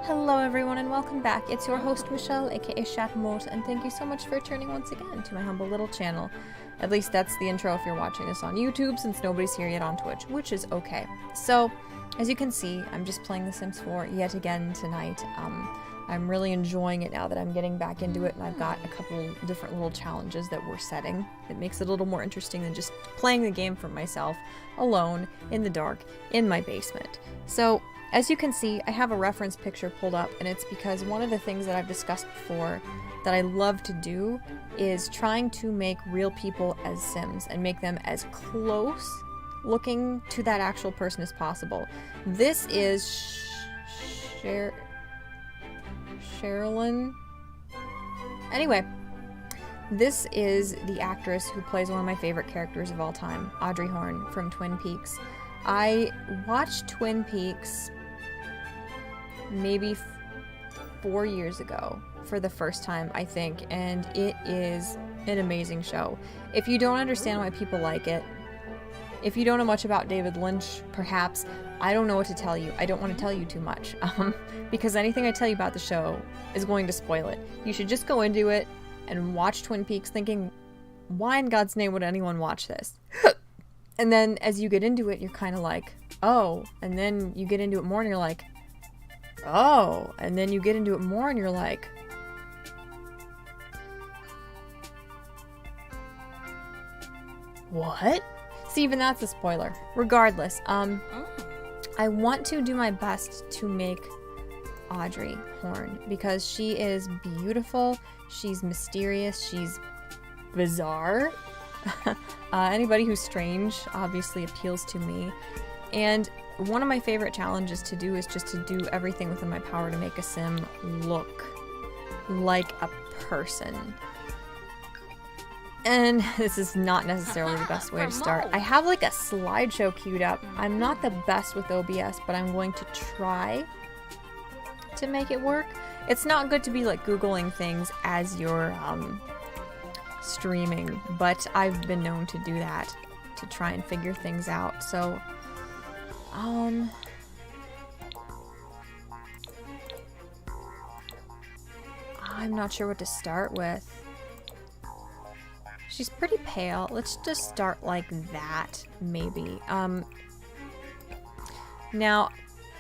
Hello everyone and welcome back. It's your host Michelle, aka ChatMort, and thank you so much for returning once again to my humble little channel. At least that's the intro if you're watching this on YouTube, since nobody's here yet on Twitch, which is okay. So, as you can see, I'm just playing The Sims 4 yet again tonight. I'm really enjoying it now that I'm getting back into it, and I've got a couple different little challenges that we're setting. It makes it a little more interesting than just playing the game for myself, alone, in the dark, in my basement. So, as you can see, I have a reference picture pulled up, and it's because one of the things that I've discussed before that I love to do is trying to make real people as Sims and make them as close looking to that actual person as possible. This is Sherilyn. Anyway, this is the actress who plays one of my favorite characters of all time, Audrey Horne from Twin Peaks. I watched Twin Peaks maybe 4 years ago for the first time, I think, and it is an amazing show. If you don't understand why people like it, if you don't know much about David Lynch, perhaps, I don't know what to tell you. I don't want to tell you too much, because anything I tell you about the show is going to spoil it. You should just go into it and watch Twin Peaks thinking, why in God's name would anyone watch this? And then as you get into it, you're kind of like, oh, and then you get into it more and you're like, oh, and then you get into it more and you're like, what? See, even that's a spoiler. Regardless, I want to do my best to make Audrey Horne because she is beautiful, she's mysterious, she's bizarre. Anybody who's strange obviously appeals to me. And one of my favorite challenges to do is just to do everything within my power to make a sim look like a person. And this is not necessarily the best way to start. I have like a slideshow queued up. I'm not the best with OBS, but I'm going to try to make it work. It's not good to be like Googling things as you're streaming, but I've been known to do that to try and figure things out. So I'm not sure what to start with. She's pretty pale. Let's just start like that, maybe. Now,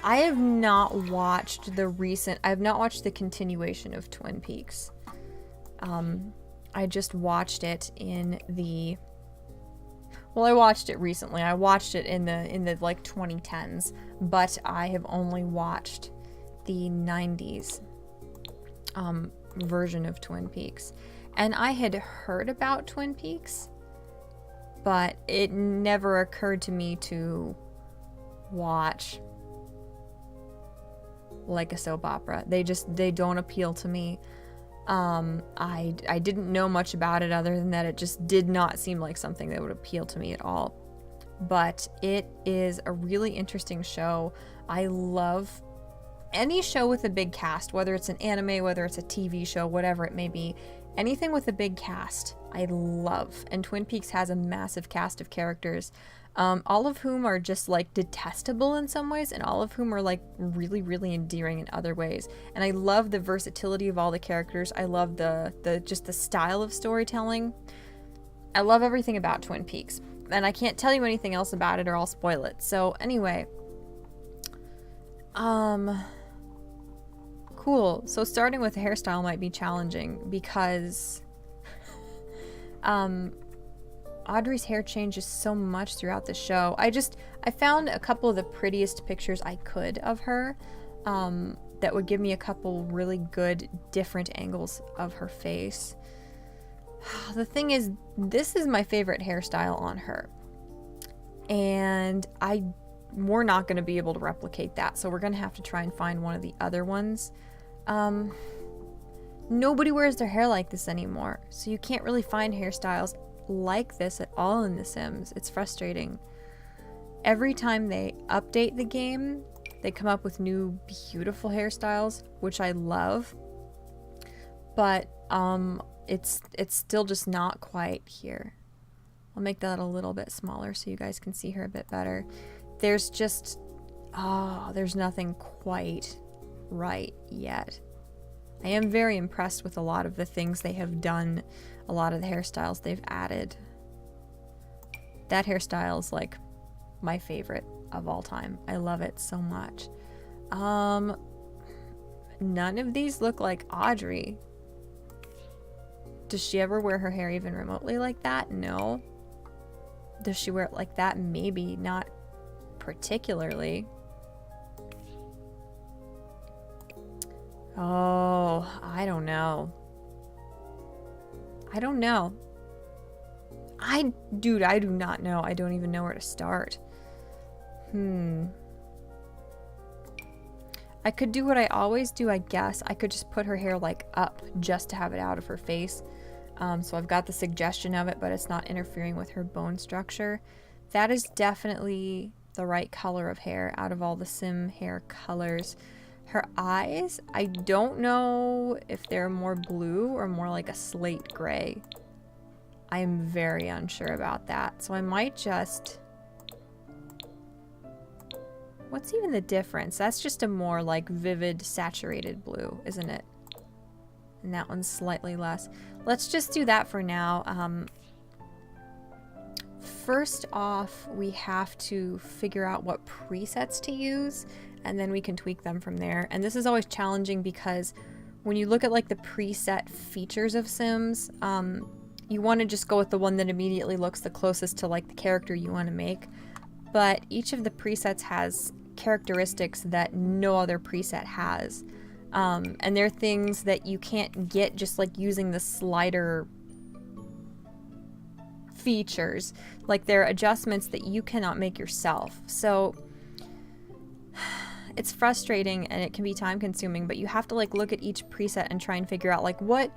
I have not watched the continuation of Twin Peaks. I just watched it in the, well, I watched it recently. I watched it in the like 2010s, but I have only watched the 90s version of Twin Peaks. And I had heard about Twin Peaks, but it never occurred to me to watch like a soap opera. They don't appeal to me. I didn't know much about it other than that it just did not seem like something that would appeal to me at all. But it is a really interesting show. I love any show with a big cast, whether it's an anime, whether it's a TV show, whatever it may be. Anything with a big cast, I love. And Twin Peaks has a massive cast of characters, all of whom are just like detestable in some ways, and all of whom are like really, really endearing in other ways. And I love the versatility of all the characters. I love just the style of storytelling. I love everything about Twin Peaks. And I can't tell you anything else about it or I'll spoil it. So anyway, cool. So starting with Hairstyle might be challenging because Audrey's hair changes so much throughout the show. I found a couple of the prettiest pictures I could of her that would give me a couple really good different angles of her face. The thing is, this is my favorite hairstyle on her. And we're not going to be able to replicate that, so we're going to have to try and find one of the other ones. Nobody wears their hair like this anymore, so you can't really find hairstyles like this at all in The Sims. It's frustrating. Every time they update the game, they come up with new beautiful hairstyles, which I love, but it's still just not quite here. I'll make that a little bit smaller so you guys can see her a bit better. There's just, there's nothing quite right yet. I am very impressed with a lot of the things they have done, a lot of the hairstyles they've added. That hairstyle is like my favorite of all time. I love it so much. None of these look like Audrey. Does she ever wear her hair even remotely like that? No. Does she wear it like that? Maybe, not particularly. Oh, I don't know. I don't know. Dude, I do not know. I don't even know where to start. I could do what I always do, I guess. I could just put her hair like up just to have it out of her face. So I've got the suggestion of it, but it's not interfering with her bone structure. That is definitely the right color of hair out of all the sim hair colors. Her eyes, I don't know if they're more blue or more like a slate gray. I am very unsure about that. So I might just... What's even the difference? That's just a more like vivid saturated blue, isn't it? And that one's slightly less. Let's just do that for now. First off, we have to figure out what presets to use, and then we can tweak them from there. And this is always challenging because when you look at like the preset features of Sims, you want to just go with the one that immediately looks the closest to like the character you want to make. But each of the presets has characteristics that no other preset has. And they're things that you can't get just like using the slider features. Like they're adjustments that you cannot make yourself. So it's frustrating and it can be time consuming, but you have to like look at each preset and try and figure out like what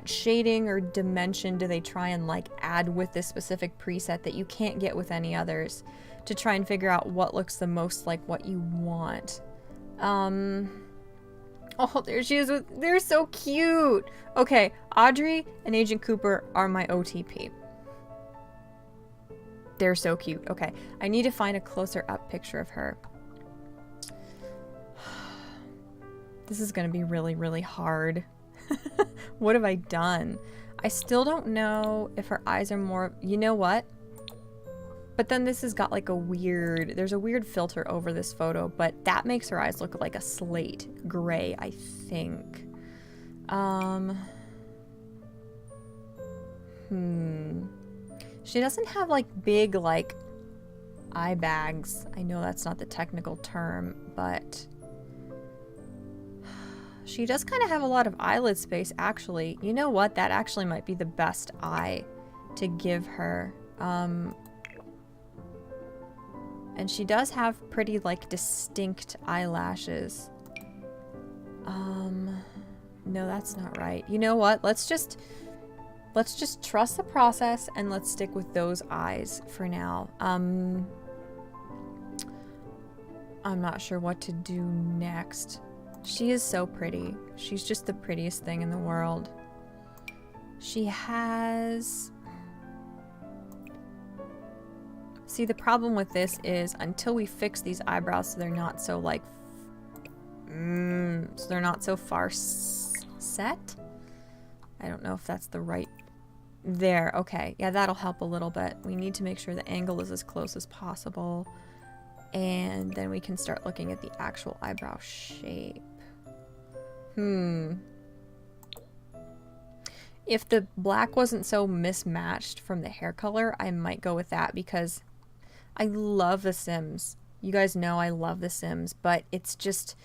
shading or dimension do they try and like add with this specific preset that you can't get with any others, to try and figure out what looks the most like what you want. Oh, there she is. They're so cute. Okay, Audrey and Agent Cooper are my OTP. They're so cute. Okay, I need to find a closer up picture of her. This is gonna be really, really hard. What have I done? I still don't know if her eyes are more... You know what? But then this has got like a weird... There's a weird filter over this photo, but that makes her eyes look like a slate gray, I think. She doesn't have like big like eye bags. I know that's not the technical term, but... She does kind of have a lot of eyelid space, actually. You know what? That actually might be the best eye to give her. And she does have pretty, like, distinct eyelashes. No, that's not right. You know what? Let's just trust the process and let's stick with those eyes for now. I'm not sure what to do next. She is so pretty. She's just the prettiest thing in the world. She has... See, the problem with this is until we fix these eyebrows so they're not so like... so they're not so far set? I don't know if that's the right... There, okay. Yeah, that'll help a little bit. We need to make sure the angle is as close as possible. And then we can start looking at the actual eyebrow shape. If the black wasn't so mismatched from the hair color, I might go with that because I love The Sims. You guys know I love The Sims, but it's just,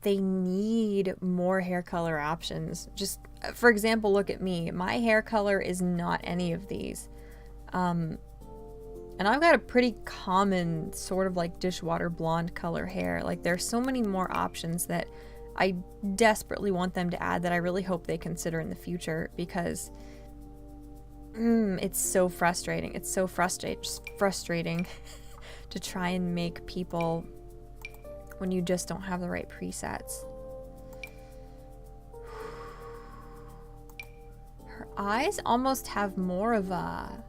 they need more hair color options. Just, for example, look at me. My hair color is not any of these. And I've got a pretty common sort of like dishwater blonde color hair. Like there's so many more options that I desperately want them to add that I really hope they consider in the future because it's so frustrating. It's so frustrating to try and make people when you just don't have the right presets. Her eyes almost have more of a...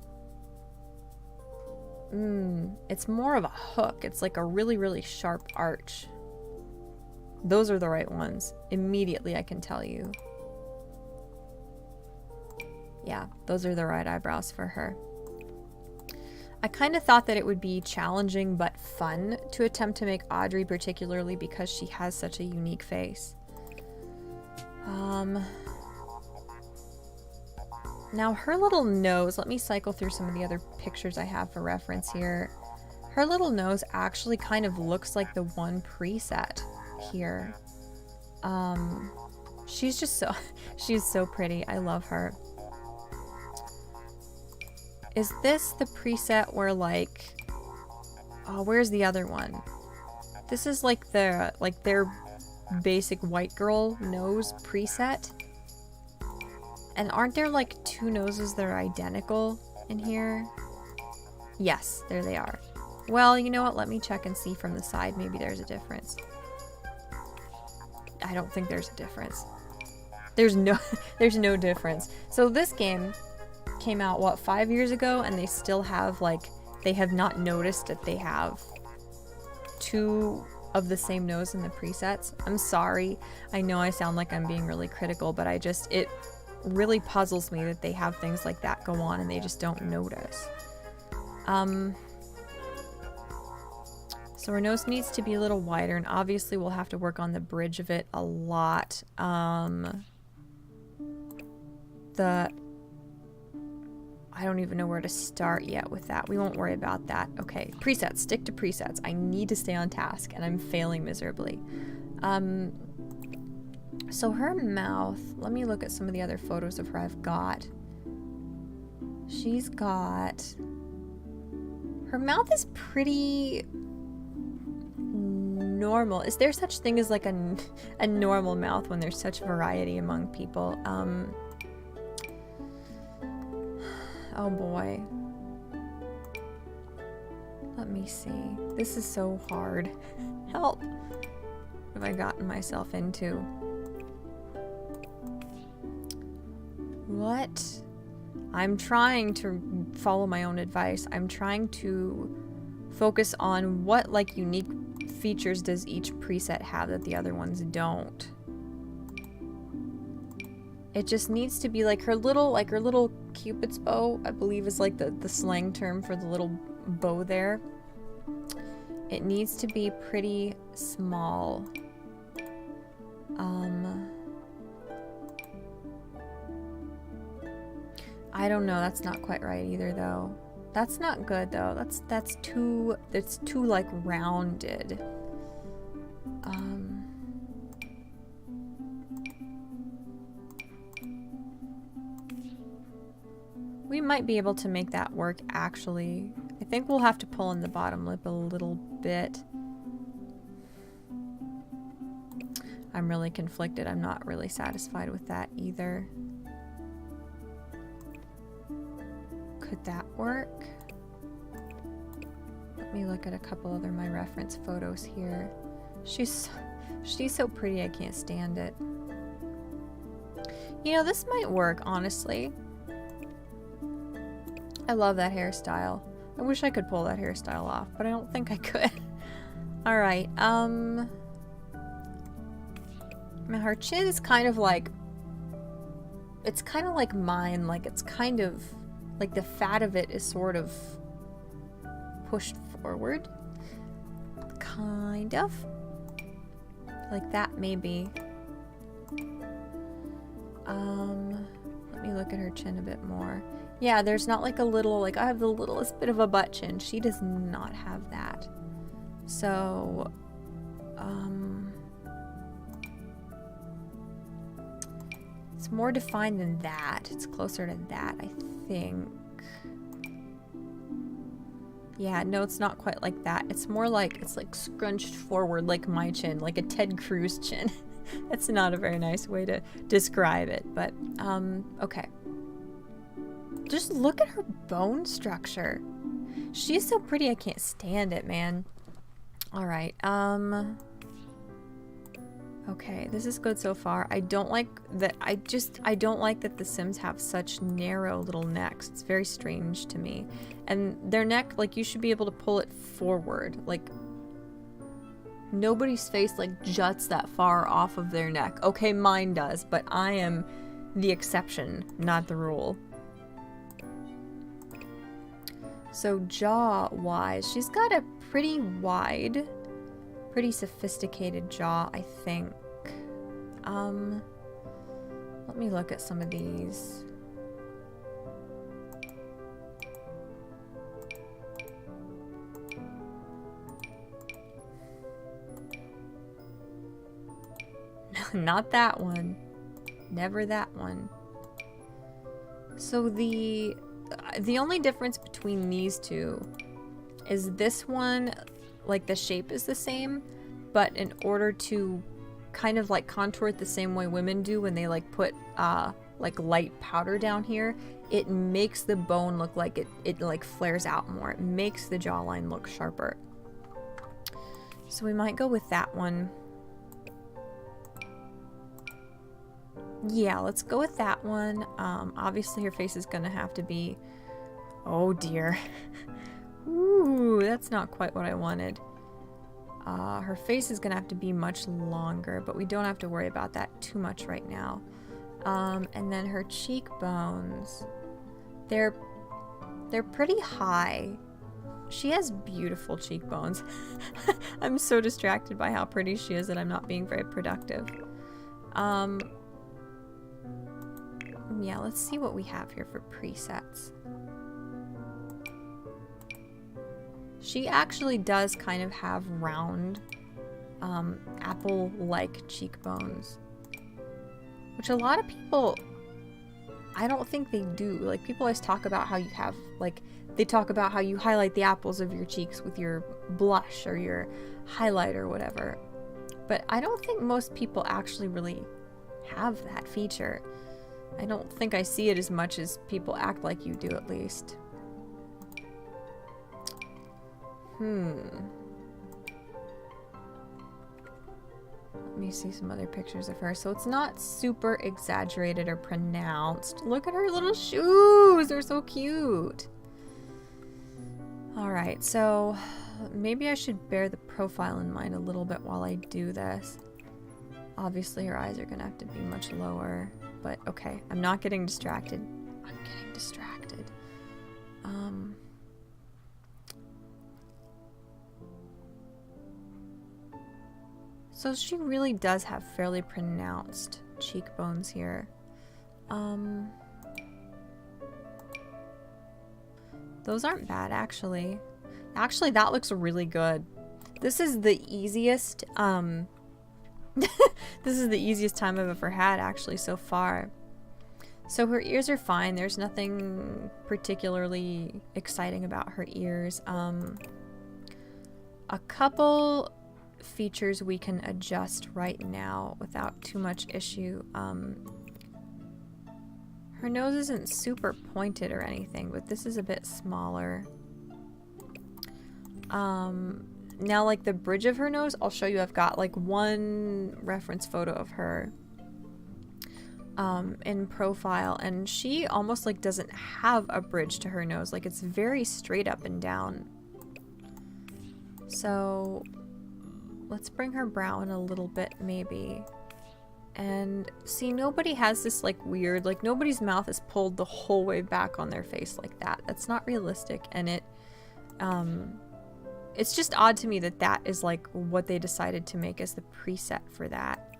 it's more of a hook. It's like a really, really sharp arch. Those are the right ones. Immediately I can tell you. Yeah, those are the right eyebrows for her. I kind of thought that it would be challenging but fun to attempt to make Audrey, particularly because she has such a unique face. Now her little nose, let me cycle through some of the other pictures I have for reference here. Her little nose actually kind of looks like the one preset here. She's just so, she's so pretty. I love her. Is this the preset where like, oh, where's the other one? This is like their basic white girl nose preset. And aren't there like two noses that are identical in here? Yes, there they are. Well, you know what? Let me check and see from the side. Maybe there's a difference. I don't think there's a difference. There's no difference. So this game came out, what, 5 years ago, and they still have, like, they have not noticed that they have two of the same nose in the presets. I'm sorry. I know I sound like I'm being really critical, but it really puzzles me that they have things like that go on and they just don't notice. So her nose needs to be a little wider, and obviously we'll have to work on the bridge of it a lot. I don't even know where to start yet with that. We won't worry about that. Okay, presets. Stick to presets. I need to stay on task, and I'm failing miserably. So her mouth, let me look at some of the other photos of her I've got. She's got... Her mouth is pretty normal. Is there such thing as like a normal mouth when there's such variety among people? Oh boy. Let me see. This is so hard. Help! What have I gotten myself into? What? I'm trying to follow my own advice. I'm trying to focus on what like unique features does each preset have that the other ones don't. It just needs to be like her little Cupid's bow, I believe is like the slang term for the little bow there. It needs to be pretty small. I don't know, that's not quite right either though. That's not good though. That's too like rounded. We might be able to make that work actually. I think we'll have to pull in the bottom lip a little bit. I'm really conflicted. I'm not really satisfied with that either. Could that work? Let me look at a couple other my reference photos here. She's so pretty, I can't stand it. You know, this might work, honestly. I love that hairstyle. I wish I could pull that hairstyle off, but I don't think I could. Alright, now her chin is kind of like... It's kind of like mine, like it's kind of... Like the fat of it is sort of pushed forward. Kind of. Like that, maybe. Let me look at her chin a bit more. Yeah, there's not like a little, like I have the littlest bit of a butt chin. She does not have that. So, it's more defined than that. It's closer to that, I think. Yeah, no, it's not quite like that. It's more like, it's like scrunched forward like my chin, like a Ted Cruz chin. That's not a very nice way to describe it, but, okay. Just look at her bone structure. She's so pretty, I can't stand it, man. Alright, okay, this is good so far. I don't like that, I don't like that the Sims have such narrow little necks. It's very strange to me. And their neck, like, you should be able to pull it forward. Like, Nobody's face like juts that far off of their neck. Okay, mine does, but I am the exception, not the rule. So jaw-wise, she's got a pretty wide, pretty sophisticated jaw, I think. Let me look at some of these. Not that one. Never that one. So the only difference between these two is this one, like the shape is the same, but in order to kind of like contour it the same way women do when they like put like light powder down here, it makes the bone look like it like flares out more. It makes the jawline look sharper. So we might go with that one. Yeah, let's go with that one. Obviously her face is gonna have to be... Oh dear. Ooh, that's not quite what I wanted. Her face is gonna have to be much longer, but we don't have to worry about that too much right now. And then her cheekbones. They're pretty high. She has beautiful cheekbones. I'm so distracted by how pretty she is that I'm not being very productive. Yeah, let's see what we have here for presets. She actually does kind of have round, apple-like cheekbones. Which a lot of people, I don't think they do. Like, people always talk about how you have, like, they talk about how you highlight the apples of your cheeks with your blush or your highlight or whatever. But I don't think most people actually really have that feature. I don't think I see it as much as people act like you do, at least. Let me see some other pictures of her. So it's not super exaggerated or pronounced. Look at her little shoes! They're so cute! Alright, so maybe I should bear the profile in mind a little bit while I do this. Obviously her eyes are gonna have to be much lower. But okay, I'm not getting distracted. I'm getting distracted. So she really does have fairly pronounced cheekbones here. Those aren't bad, actually. Actually, that looks really good. This is the easiest, this is the easiest time I've ever had, actually, so far. So her ears are fine. There's nothing particularly exciting about her ears. A couple features we can adjust right now without too much issue. Her nose isn't super pointed or anything, but this is a bit smaller. Now, like, the bridge of her nose, I'll show you. I've got, like, one reference photo of her in profile, and she almost, like, doesn't have a bridge to her nose. Like, it's very straight up and down. So, let's bring her brow in a little bit, maybe. And, see, nobody has this, like, weird, like, nobody's mouth is pulled the whole way back on their face like that. That's not realistic, and it's just odd to me that that is like what they decided to make as the preset for that.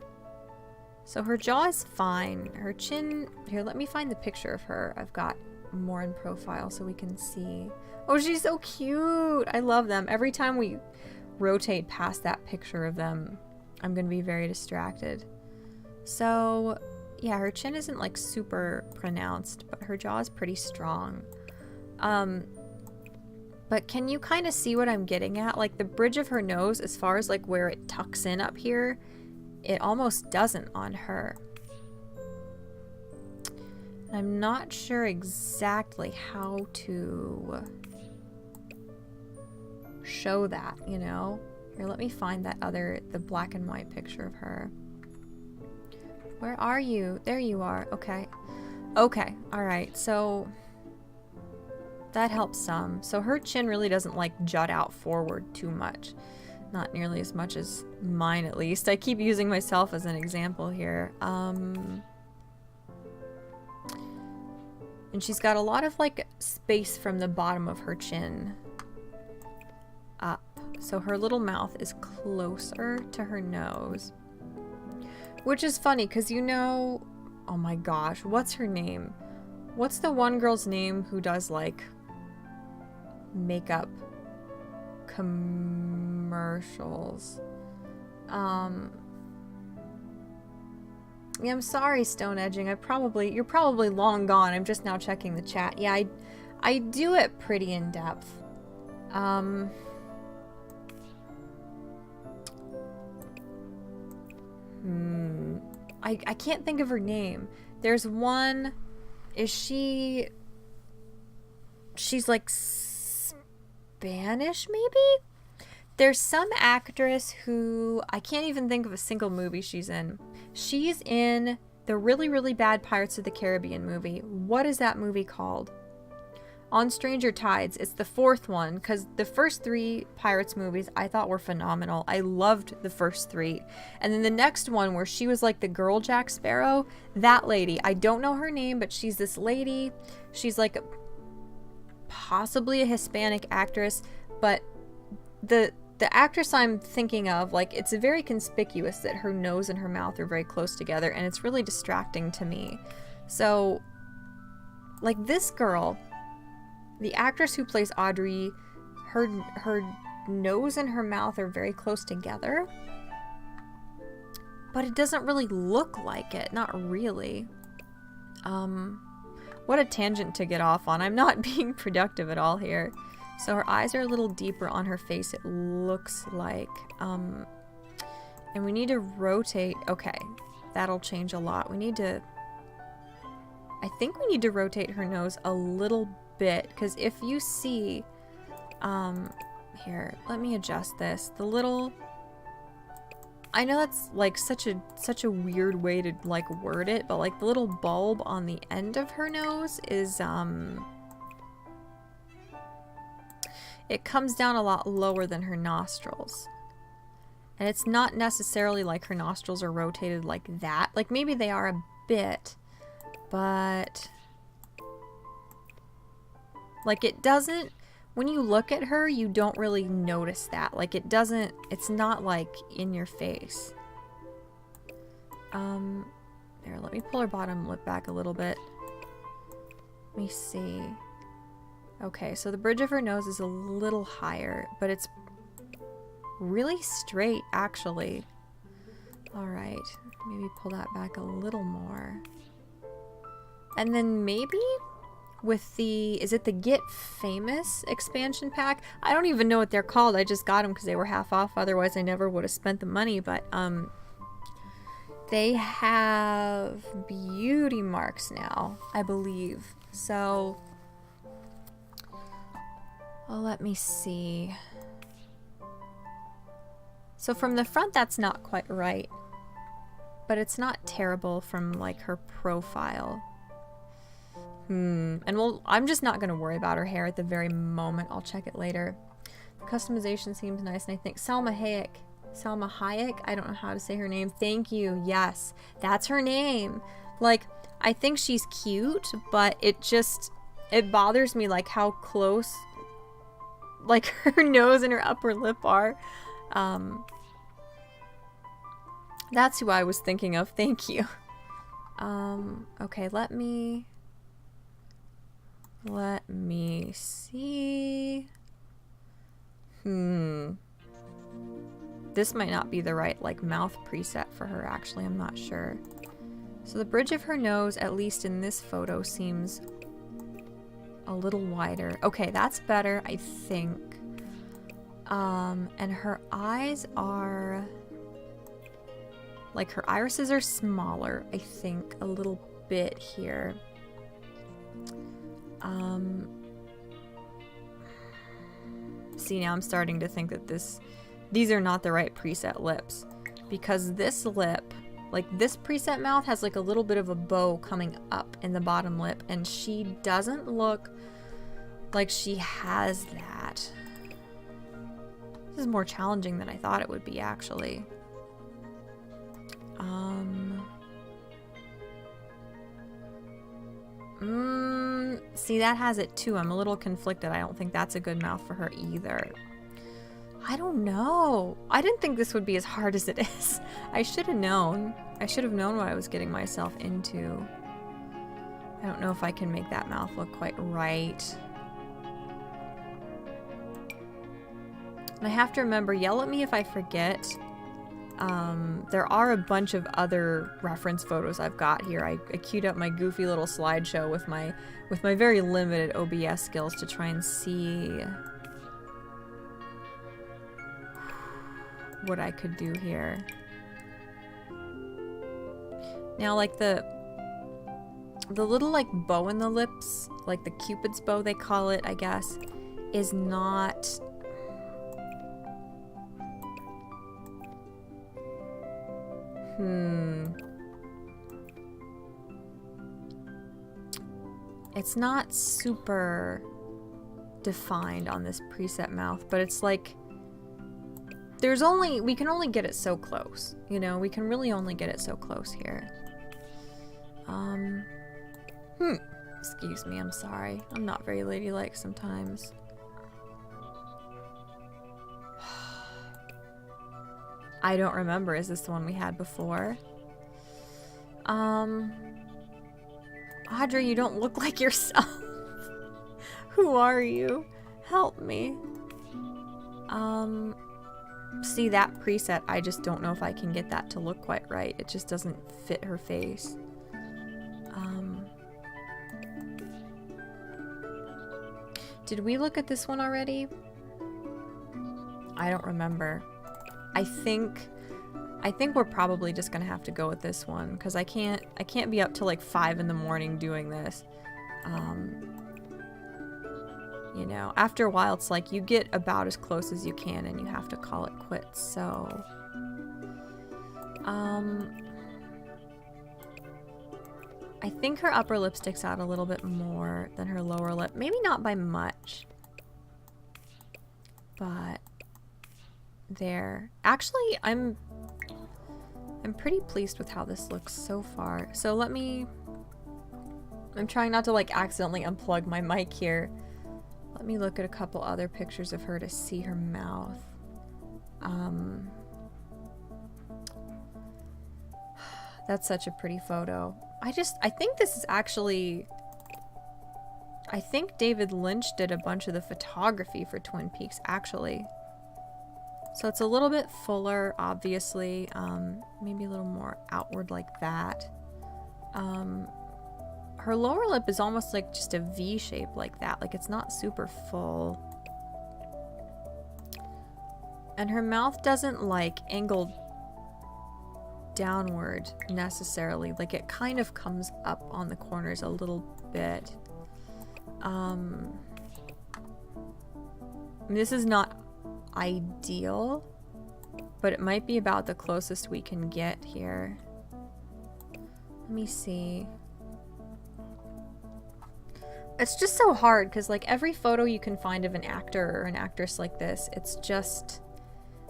So her jaw is fine. Her chin, here, let me find the picture of her. I've got more in profile so we can see. Oh, she's so cute. I love them. Every time we rotate past that picture of them, I'm going to be very distracted. So yeah, her chin isn't like super pronounced, but her jaw is pretty strong. But can you kind of see what I'm getting at? Like, the bridge of her nose, as far as like where it tucks in up here, it almost doesn't on her. I'm not sure exactly how to show that, you know? Here, let me find that the black and white picture of her. Where are you? There you are. Okay. Okay. All right. So that helps some. So her chin really doesn't like jut out forward too much. Not nearly as much as mine, at least. I keep using myself as an example here. And she's got a lot of, like, space from the bottom of her chin up. So her little mouth is closer to her nose. Which is funny, because you know... Oh my gosh, what's her name? What's the one girl's name who does, like, makeup commercials? Yeah, I'm sorry, Stone Edging. You're probably long gone. I'm just now checking the chat. Yeah, I do it pretty in depth. I can't think of her name. There's one... She's like Spanish, maybe? There's some actress who... I can't even think of a single movie she's in. She's in the really, really bad Pirates of the Caribbean movie. What is that movie called? On Stranger Tides. It's the 4th one, because the first 3 Pirates movies I thought were phenomenal. I loved the first 3. And then the next one where she was like the girl Jack Sparrow, that lady, I don't know her name, but she's this lady. She's like possibly a Hispanic actress, but the actress I'm thinking of, like, it's very conspicuous that her nose and her mouth are very close together, and it's really distracting to me. So, like, this girl... The actress who plays Audrey, her nose and her mouth are very close together. But it doesn't really look like it. Not really. What a tangent to get off on. I'm not being productive at all here. So her eyes are a little deeper on her face, it looks like. And we need to rotate. Okay, that'll change a lot. We need to... I think we need to rotate her nose a little bit, because if you see, here, let me adjust this. The little, I know that's like such a weird way to like word it, but like the little bulb on the end of her nose is, it comes down a lot lower than her nostrils. And it's not necessarily like her nostrils are rotated like that. Like maybe they are a bit, but like it doesn't, when you look at her, you don't really notice that. Like it doesn't, it's not like in your face. There, let me pull her bottom lip back a little bit. Let me see. Okay, so the bridge of her nose is a little higher, but it's really straight, actually. Alright, maybe pull that back a little more. And then maybe with the, is it the Get Famous expansion pack? I don't even know what they're called. I just got them because they were half off. Otherwise, I never would have spent the money. But they have beauty marks now, I believe. So, well, let me see. So from the front, that's not quite right. But it's not terrible from, like, her profile. And well, I'm just not going to worry about her hair at the very moment. I'll check it later. The customization seems nice, and I think Salma Hayek, I don't know how to say her name. Thank you. Yes, that's her name. Like, I think she's cute, but it bothers me, like, how close, like, her nose and her upper lip are. That's who I was thinking of. Thank you. Okay, let me see. This might not be the right, like, mouth preset for her, actually. I'm not sure. So the bridge of her nose, at least in this photo, seems a little wider. Okay, that's better, I think. And her eyes are, like, her irises are smaller, I think, a little bit here. See, now I'm starting to think that these are not the right preset lips, because this lip, like this preset mouth, has like a little bit of a bow coming up in the bottom lip, and she doesn't look like she has that. This is more challenging than I thought it would be, actually. See, that has it too. I'm a little conflicted. I don't think that's a good mouth for her either. I don't know. I didn't think this would be as hard as it is. I should have known. I should have known what I was getting myself into. I don't know if I can make that mouth look quite right. And I have to remember, yell at me if I forget. There are a bunch of other reference photos I've got here. I queued up my goofy little slideshow with my very limited OBS skills to try and see what I could do here. Now, like the little like bow in the lips, like the Cupid's bow they call it, I guess, is not... It's not super defined on this preset mouth, but it's like we can only get it so close, you know? We can really only get it so close here. Excuse me, I'm sorry. I'm not very ladylike sometimes. I don't remember. Is this the one we had before? Audrey, you don't look like yourself. Who are you? Help me. See, that preset, I just don't know if I can get that to look quite right. It just doesn't fit her face. Did we look at this one already? I don't remember. I think we're probably just gonna have to go with this one because I can't be up till like 5 in the morning doing this. You know, after a while it's like you get about as close as you can and you have to call it quits. So I think her upper lip sticks out a little bit more than her lower lip. Maybe not by much, but there. Actually, I'm pretty pleased with how this looks so far. So I'm trying not to like accidentally unplug my mic here. Let me look at a couple other pictures of her to see her mouth. That's such a pretty photo. I think this is actually... I think David Lynch did a bunch of the photography for Twin Peaks, actually. So it's a little bit fuller, obviously. Maybe a little more outward like that. Her lower lip is almost like just a V shape like that. Like it's not super full. And her mouth doesn't like angle downward necessarily. Like it kind of comes up on the corners a little bit. This is not ideal, but it might be about the closest we can get here. Let me see. It's just so hard because like every photo you can find of an actor or an actress like this, it's just,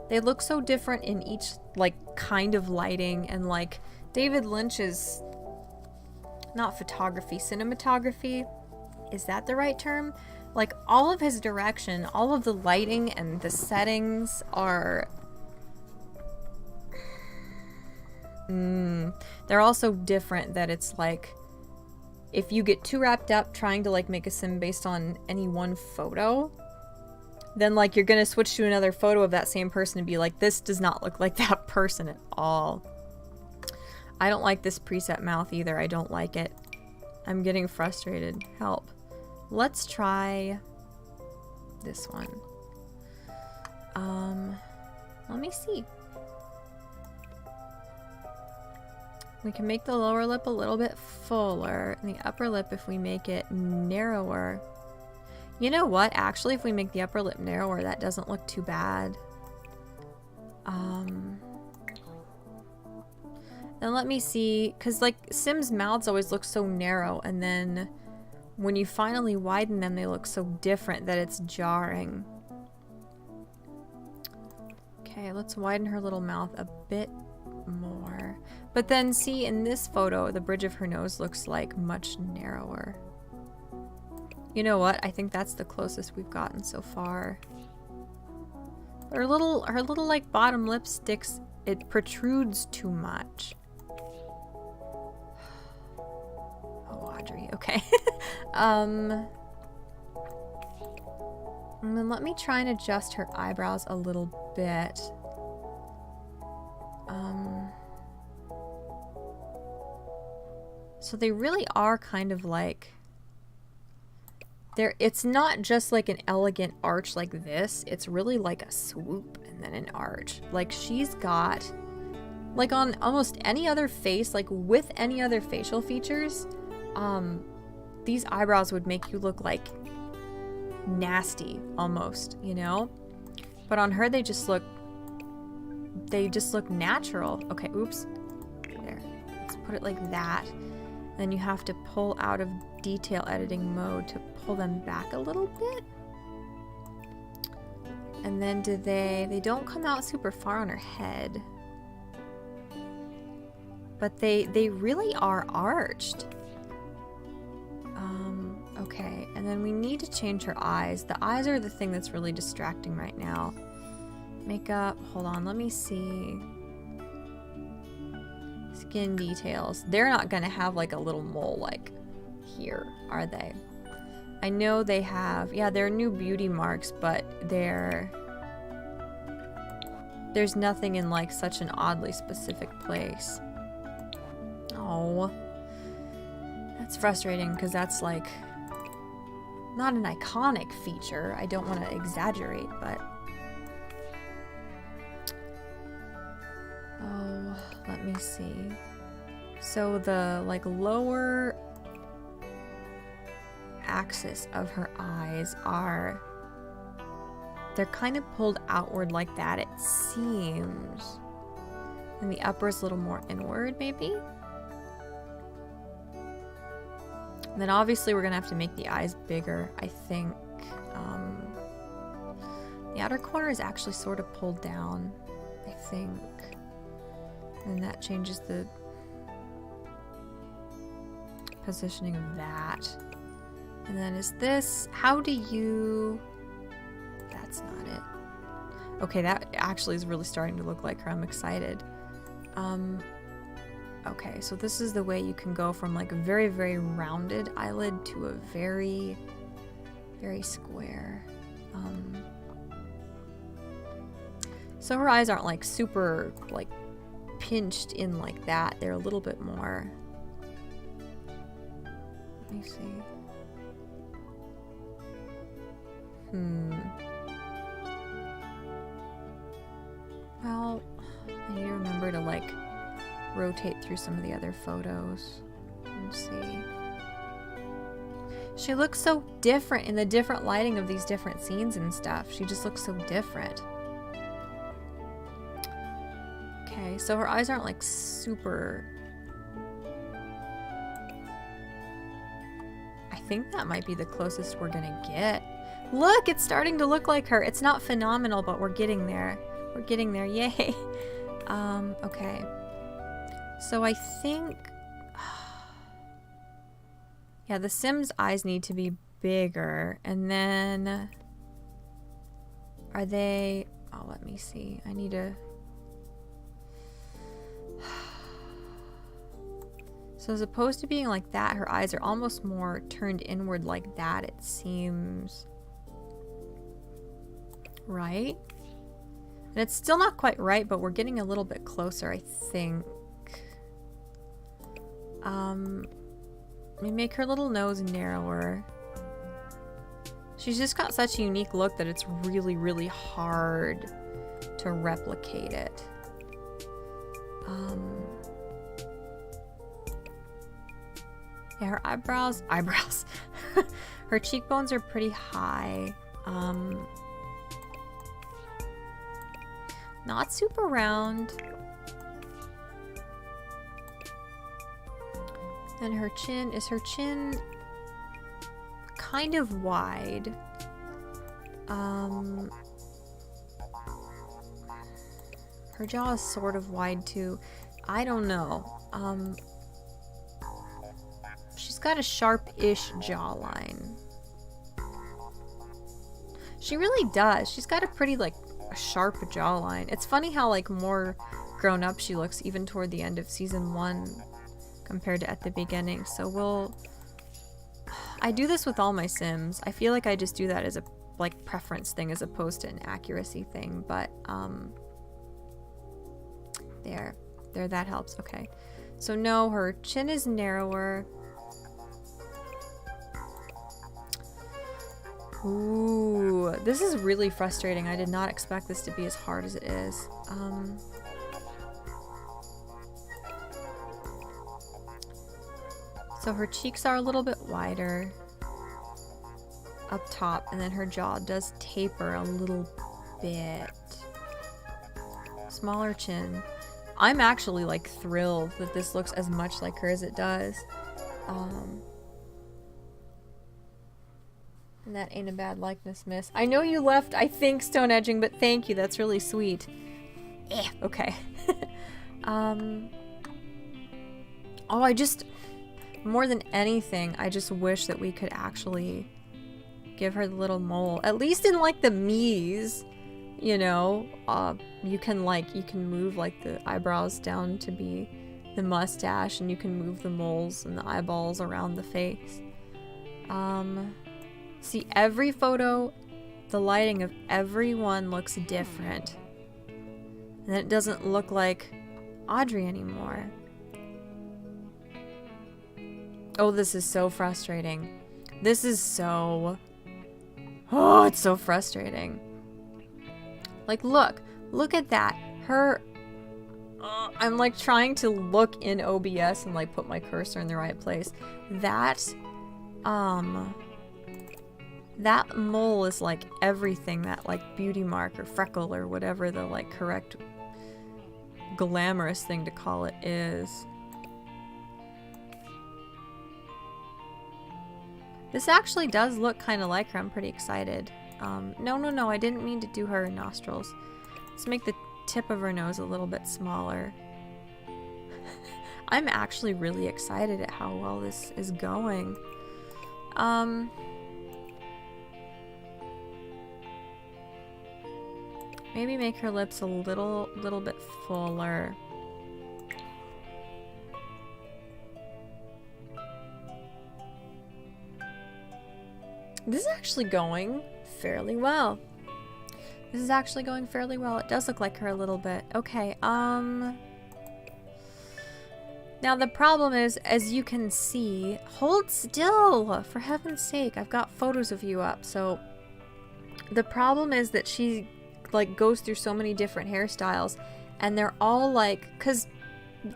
they look so different in each like kind of lighting. And like David Lynch's, not photography, cinematography, is that the right term? Like all of his direction, all of the lighting and the settings are they're all so different that it's like if you get too wrapped up trying to like make a sim based on any one photo, then like you're gonna switch to another photo of that same person and be like, this does not look like that person at all. I don't like this preset mouth either. I don't like it. I'm getting frustrated. Help. Let's try this one. Let me see. We can make the lower lip a little bit fuller, and the upper lip, if we make it narrower. You know what? Actually, if we make the upper lip narrower, that doesn't look too bad. Then let me see, because like Sims' mouths always look so narrow, and then when you finally widen them, they look so different that it's jarring. Okay, let's widen her little mouth a bit more. But then see, in this photo, the bridge of her nose looks like much narrower. You know what? I think that's the closest we've gotten so far. Her little like bottom lip sticks, it protrudes too much. Oh, Audrey, okay. And then let me try and adjust her eyebrows a little bit. So they really are kind of like, it's not just like an elegant arch like this, it's really like a swoop and then an arch. Like she's got, like on almost any other face, like with any other facial features, these eyebrows would make you look like nasty almost, you know? But on her they just look natural. Okay, oops. There. Let's put it like that. Then you have to pull out of detail editing mode to pull them back a little bit. And then they don't come out super far on her head. But they really are arched. Okay, and then we need to change her eyes. The eyes are the thing that's really distracting right now. Makeup, hold on, let me see. Skin details. They're not gonna have like a little mole like here, are they? I know they have, yeah, they're new beauty marks, but there's nothing in like such an oddly specific place. Oh, that's frustrating because that's like not an iconic feature. I don't want to exaggerate, but oh, let me see. So the like lower axis of her eyes they're kind of pulled outward like that, it seems. And the upper is a little more inward, maybe? And then obviously we're gonna have to make the eyes bigger, I think. The outer corner is actually sort of pulled down, I think. And that changes the positioning of that. And then is this, how do you, that's not it. Okay, that actually is really starting to look like her. I'm excited. Okay, so this is the way you can go from like a very, very rounded eyelid to a very, very square. So her eyes aren't like super like pinched in like that. They're a little bit more, let me see. Well, I need to remember to like rotate through some of the other photos and see. She looks so different in the different lighting of these different scenes and stuff. She just looks so different. Okay, so her eyes aren't like super... I think that might be the closest we're gonna get. Look, it's starting to look like her. It's not phenomenal, but we're getting there. We're getting there, yay. Okay. So I think... yeah, the Sims eyes need to be bigger. And then... are they... oh, let me see. I need to... so as opposed to being like that, her eyes are almost more turned inward like that, it seems. Right? And it's still not quite right, but we're getting a little bit closer, I think. Let me make her little nose narrower. She's just got such a unique look that it's really, really hard to replicate it. Yeah, her eyebrows, her cheekbones are pretty high. Not super round. And her chin, is her chin kind of wide? Her jaw is sort of wide too. I don't know. She's got a sharp-ish jawline. She really does. She's got a pretty, like, sharp jawline. It's funny how, like, more grown up she looks even toward the end of season 1 compared to at the beginning. So I do this with all my Sims. I feel like I just do that as a, like, preference thing as opposed to an accuracy thing, but, there, that helps. Okay. So no, her chin is narrower. Ooh, this is really frustrating. I did not expect this to be as hard as it is. So her cheeks are a little bit wider up top, and then her jaw does taper a little bit. Smaller chin. I'm actually, like, thrilled that this looks as much like her as it does. And that ain't a bad likeness, miss. I know you left, I think, stone edging, but thank you. That's really sweet. Okay. Oh, I just... More than anything, I just wish that we could actually give her the little mole. At least in, like, the Mies, you know? You can move, like, the eyebrows down to be the mustache, and you can move the moles and the eyeballs around the face. See, every photo, the lighting of everyone looks different. And then it doesn't look like Audrey anymore. Oh, this is so frustrating. This is so... Oh, it's so frustrating. Like, look at that. Her... I'm, like, trying to look in OBS and, like, put my cursor in the right place. That mole is, like, everything that, like, beauty mark or freckle or whatever the, like, correct glamorous thing to call it is. This actually does look kind of like her. I'm pretty excited. No, I didn't mean to do her nostrils. Let's make the tip of her nose a little bit smaller. I'm actually really excited at how well this is going. Maybe make her lips a little bit fuller. This is actually going fairly well. This is actually going fairly well. It does look like her a little bit. Okay, now the problem is, as you can see, hold still, for heaven's sake. I've got photos of you up. So the problem is that she, like, goes through so many different hairstyles, and they're all, like, because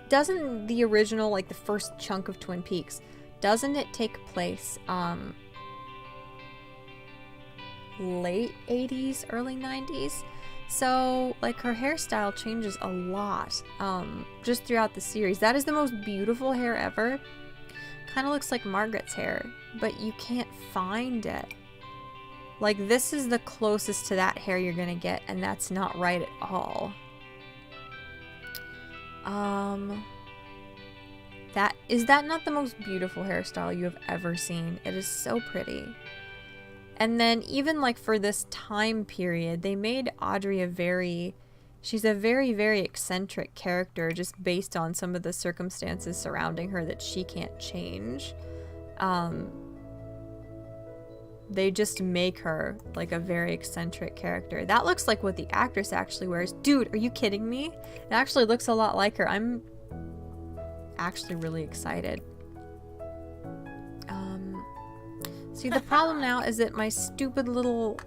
doesn't the original, like, the first chunk of Twin Peaks, doesn't it take place, late 80s, early 90s? So, like, her hairstyle changes a lot, just throughout the series. That is the most beautiful hair ever. Kind of looks like Margaret's hair, but you can't find it. Like, this is the closest to that hair you're gonna get, and that's not right at all. Is that not the most beautiful hairstyle you have ever seen? It is so pretty. And then even, like, for this time period, they made Audrey she's a very, very eccentric character just based on some of the circumstances surrounding her that she can't change. They just make her, like, a very eccentric character. That looks like what the actress actually wears. Dude, are you kidding me? It actually looks a lot like her. I'm actually really excited. See, the problem now is that my stupid little...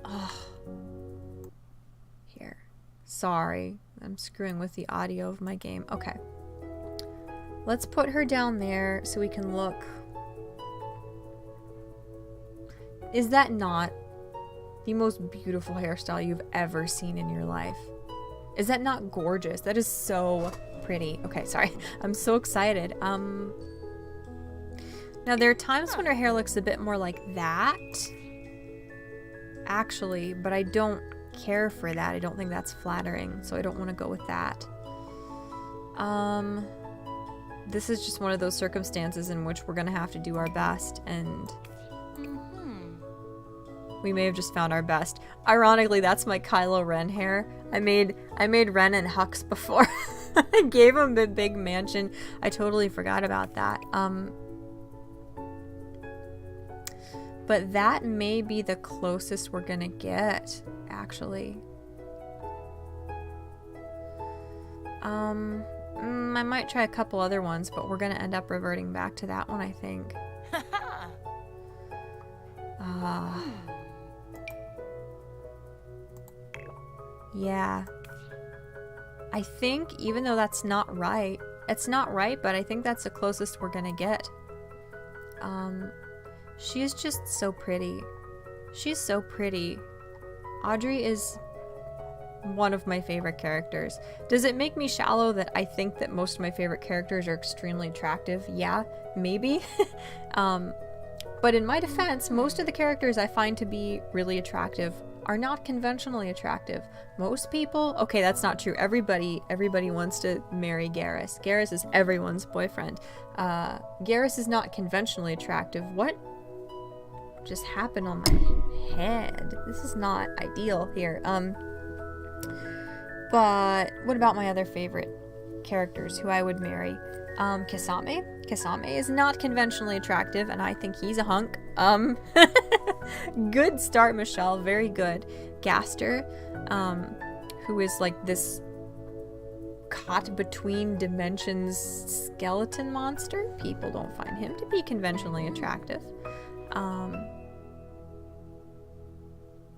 Here. Sorry. I'm screwing with the audio of my game. Okay. Let's put her down there so we can look. Is that not the most beautiful hairstyle you've ever seen in your life? Is that not gorgeous? That is so pretty. Okay, sorry. I'm so excited. Now, there are times when her hair looks a bit more like that, actually, but I don't care for that. I don't think that's flattering, so I don't want to go with that. This is just one of those circumstances in which we're gonna have to do our best, and we may have just found our best. Ironically, that's my Kylo Ren hair. I made Ren and Hux before. I gave him the big mansion. I totally forgot about that. But that may be the closest we're gonna get, actually. I might try a couple other ones, but we're gonna end up reverting back to that one, I think. Yeah. I think, even though that's not right, it's not right, but I think that's the closest we're gonna get. She's just so pretty. She's so pretty. Audrey is one of my favorite characters. Does it make me shallow that I think that most of my favorite characters are extremely attractive? Yeah, maybe. But in my defense, most of the characters I find to be really attractive are not conventionally attractive. Most people, okay, that's not true. Everybody wants to marry Garrus. Garrus is everyone's boyfriend. Garrus is not conventionally attractive. What just happened on my head? This is not ideal here. But what about my other favorite characters who I would marry? Kisame. Kisame is not conventionally attractive, and I think he's a hunk. Good start, Michelle. Very good. Gaster, who is like this caught between dimensions skeleton monster. People don't find him to be conventionally attractive.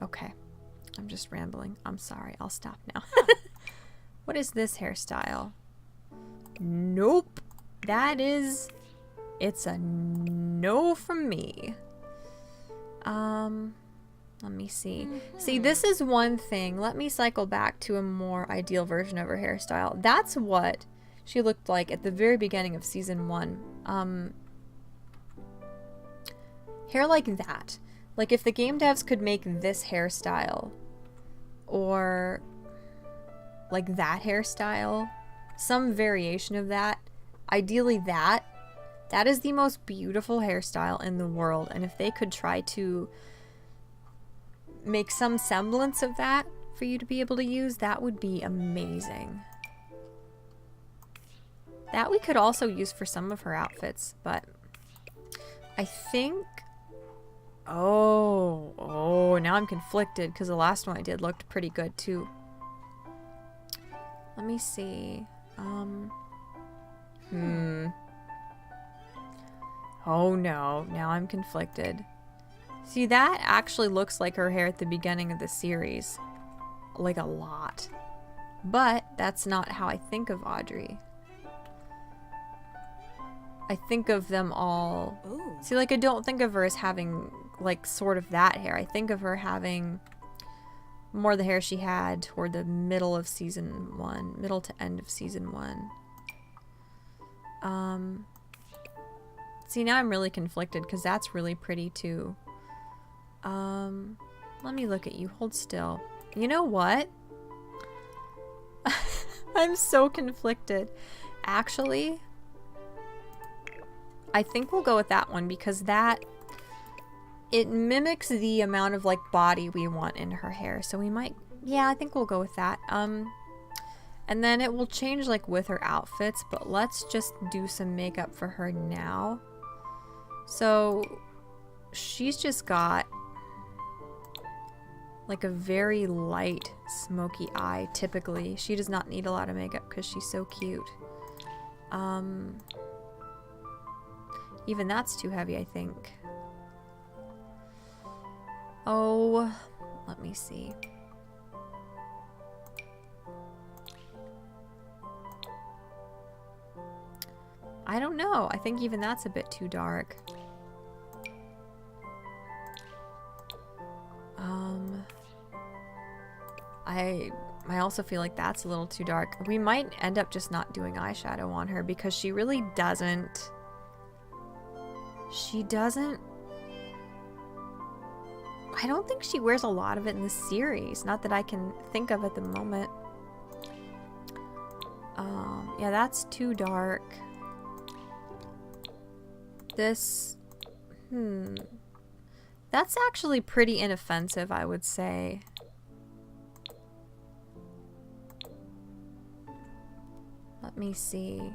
Okay. I'm just rambling. I'm sorry. I'll stop now. What is this hairstyle? Nope. It's a no from me. Let me see. See, this is one thing. Let me cycle back to a more ideal version of her hairstyle. That's what she looked like at the very beginning of season 1. Hair like that. Like if the game devs could make this hairstyle, or like that hairstyle, some variation of that, ideally that is the most beautiful hairstyle in the world. And if they could try to make some semblance of that for you to be able to use, that would be amazing. That we could also use for some of her outfits, but I think... Oh, now I'm conflicted because the last one I did looked pretty good too. Let me see. Oh no, now I'm conflicted. See, that actually looks like her hair at the beginning of the series. Like a lot. But that's not how I think of Audrey. I think of them all... Ooh. See, like, I don't think of her as having, like, sort of that hair. I think of her having more the hair she had toward the middle of season 1. Middle to end of season 1. See, now I'm really conflicted because that's really pretty, too. Let me look at you. Hold still. You know what? I'm so conflicted. Actually... I think we'll go with that one because it mimics the amount of like body we want in her hair. So we might, yeah, I think we'll go with that. And then it will change like with her outfits, but let's just do some makeup for her now. So she's just got like a very light smoky eye typically. She does not need a lot of makeup because she's so cute. Even that's too heavy, I think. Oh, let me see. I don't know. I think even that's a bit too dark. I also feel like that's a little too dark. We might end up just not doing eyeshadow on her because she really doesn't... She doesn't I don't think she wears a lot of it in the series. Not that I can think of at the moment. Yeah, that's too dark. This, that's actually pretty inoffensive, I would say. Let me see.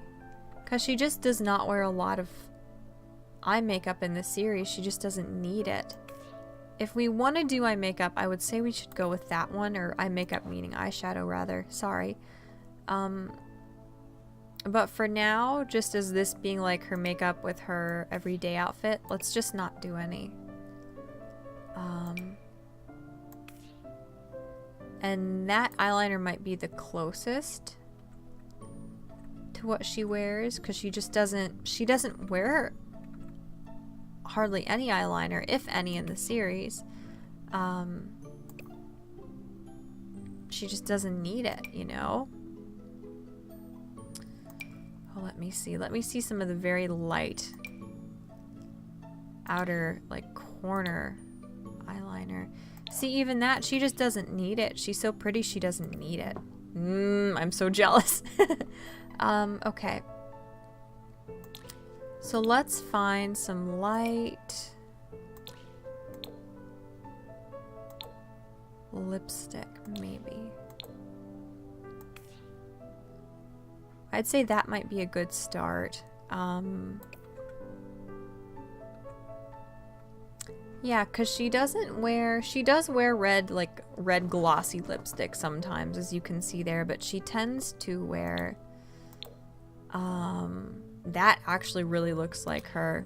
Because she just does not wear a lot of eye makeup in this series. She just doesn't need it. If we want to do eye makeup, I would say we should go with that one. Or eye makeup meaning eyeshadow, rather. Sorry. But for now, just as this being like her makeup with her everyday outfit, let's just not do any. And that eyeliner might be the closest to what she wears, because she doesn't wear hardly any eyeliner, if any, in the series. She just doesn't need it, you know? Oh, let me see some of the very light outer, like, corner eyeliner. See, even that, she just doesn't need it. She's so pretty, she doesn't need it. I'm so jealous. Okay. So let's find some light lipstick, maybe. I'd say that might be a good start. Yeah, because she does wear red, like red glossy lipstick sometimes, as you can see there, but she tends to wear, that actually really looks like her.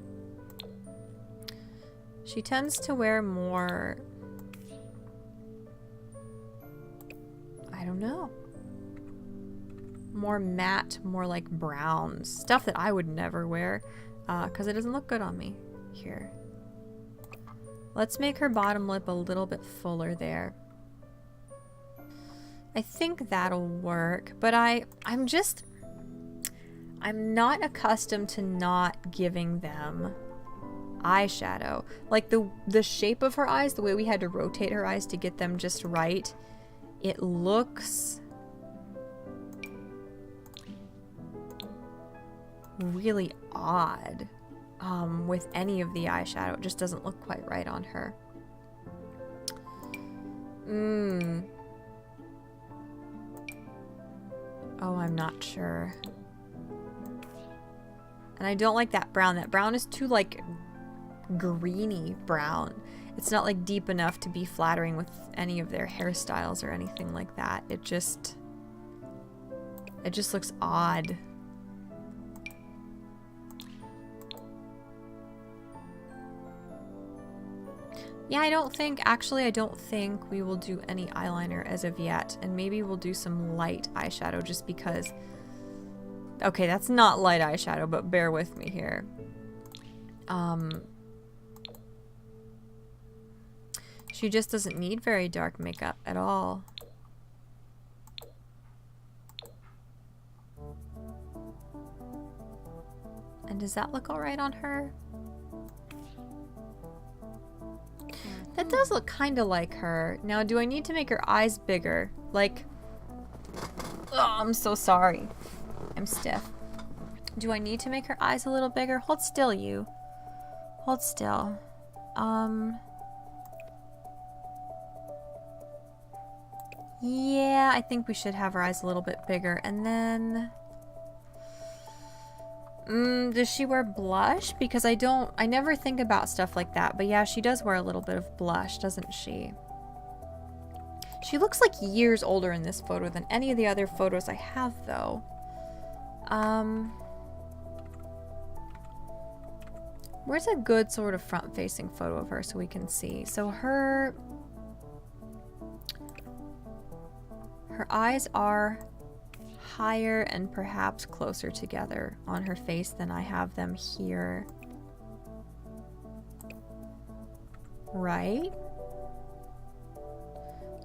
She tends to wear more, I don't know, more matte, more like browns. Stuff that I would never wear, because it doesn't look good on me. Here. Let's make her bottom lip a little bit fuller there. I think that'll work, but I'm not accustomed to not giving them eyeshadow. Like the shape of her eyes, the way we had to rotate her eyes to get them just right, it looks really odd with any of the eyeshadow. It just doesn't look quite right on her. Oh, I'm not sure. And I don't like that brown. That brown is too, like, greeny brown. It's not, like, deep enough to be flattering with any of their hairstyles or anything like that. It just looks odd. Yeah, I don't think we will do any eyeliner as of yet. And maybe we'll do some light eyeshadow just because... Okay, that's not light eyeshadow, but bear with me here. She just doesn't need very dark makeup at all. And does that look alright on her? That does look kind of like her. Now, do I need to make her eyes bigger? Like... Oh, I'm so sorry. I'm stiff. Do I need to make her eyes a little bigger? Hold still, you. Hold still. Yeah, I think we should have her eyes a little bit bigger. And then... does she wear blush? Because I never think about stuff like that. But yeah, she does wear a little bit of blush, doesn't she? She looks like years older in this photo than any of the other photos I have, though. Where's a good sort of front-facing photo of her so we can see? So her eyes are higher and perhaps closer together on her face than I have them here. Right?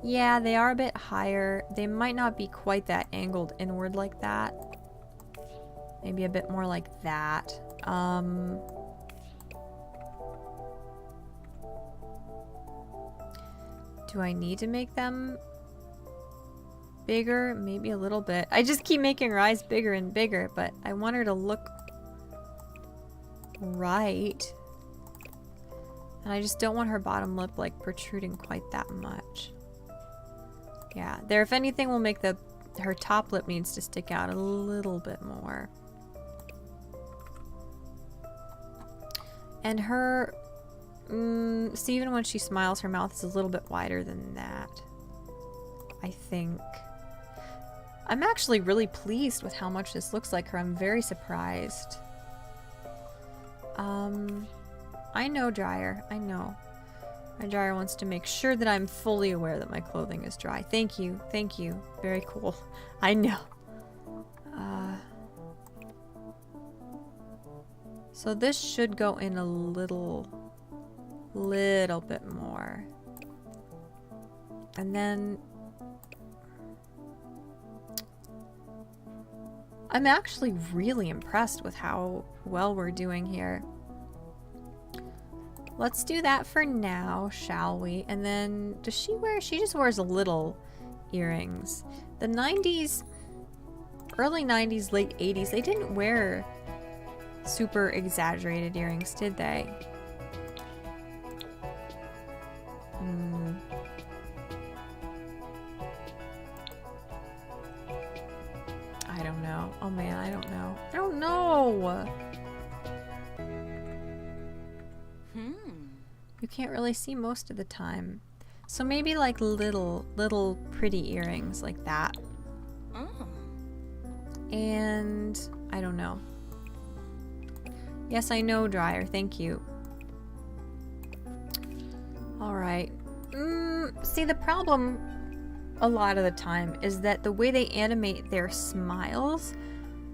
Yeah, they are a bit higher. They might not be quite that angled inward like that. Maybe a bit more like that. Do I need to make them bigger? Maybe a little bit. I just keep making her eyes bigger and bigger, but I want her to look right. And I just don't want her bottom lip like protruding quite that much. Yeah, there, if anything, will make her top lip needs to stick out a little bit more. And her, see, even when she smiles, her mouth is a little bit wider than that, I think. I'm actually really pleased with how much this looks like her. I'm very surprised. I know, dryer. I know. My dryer wants to make sure that I'm fully aware that my clothing is dry. Thank you. Thank you. Very cool. I know. So this should go in a little bit more. And then I'm actually really impressed with how well we're doing here. Let's do that for now, shall we? And then, does she wear, she just wears little earrings. The 90s, early 90s, late 80s, they didn't wear super exaggerated earrings, did they? I don't know. Oh man, I don't know. I don't know! You can't really see most of the time. So maybe like little pretty earrings like that. And I don't know. Yes, I know, dryer. Thank you. Alright. See, the problem a lot of the time is that the way they animate their smiles,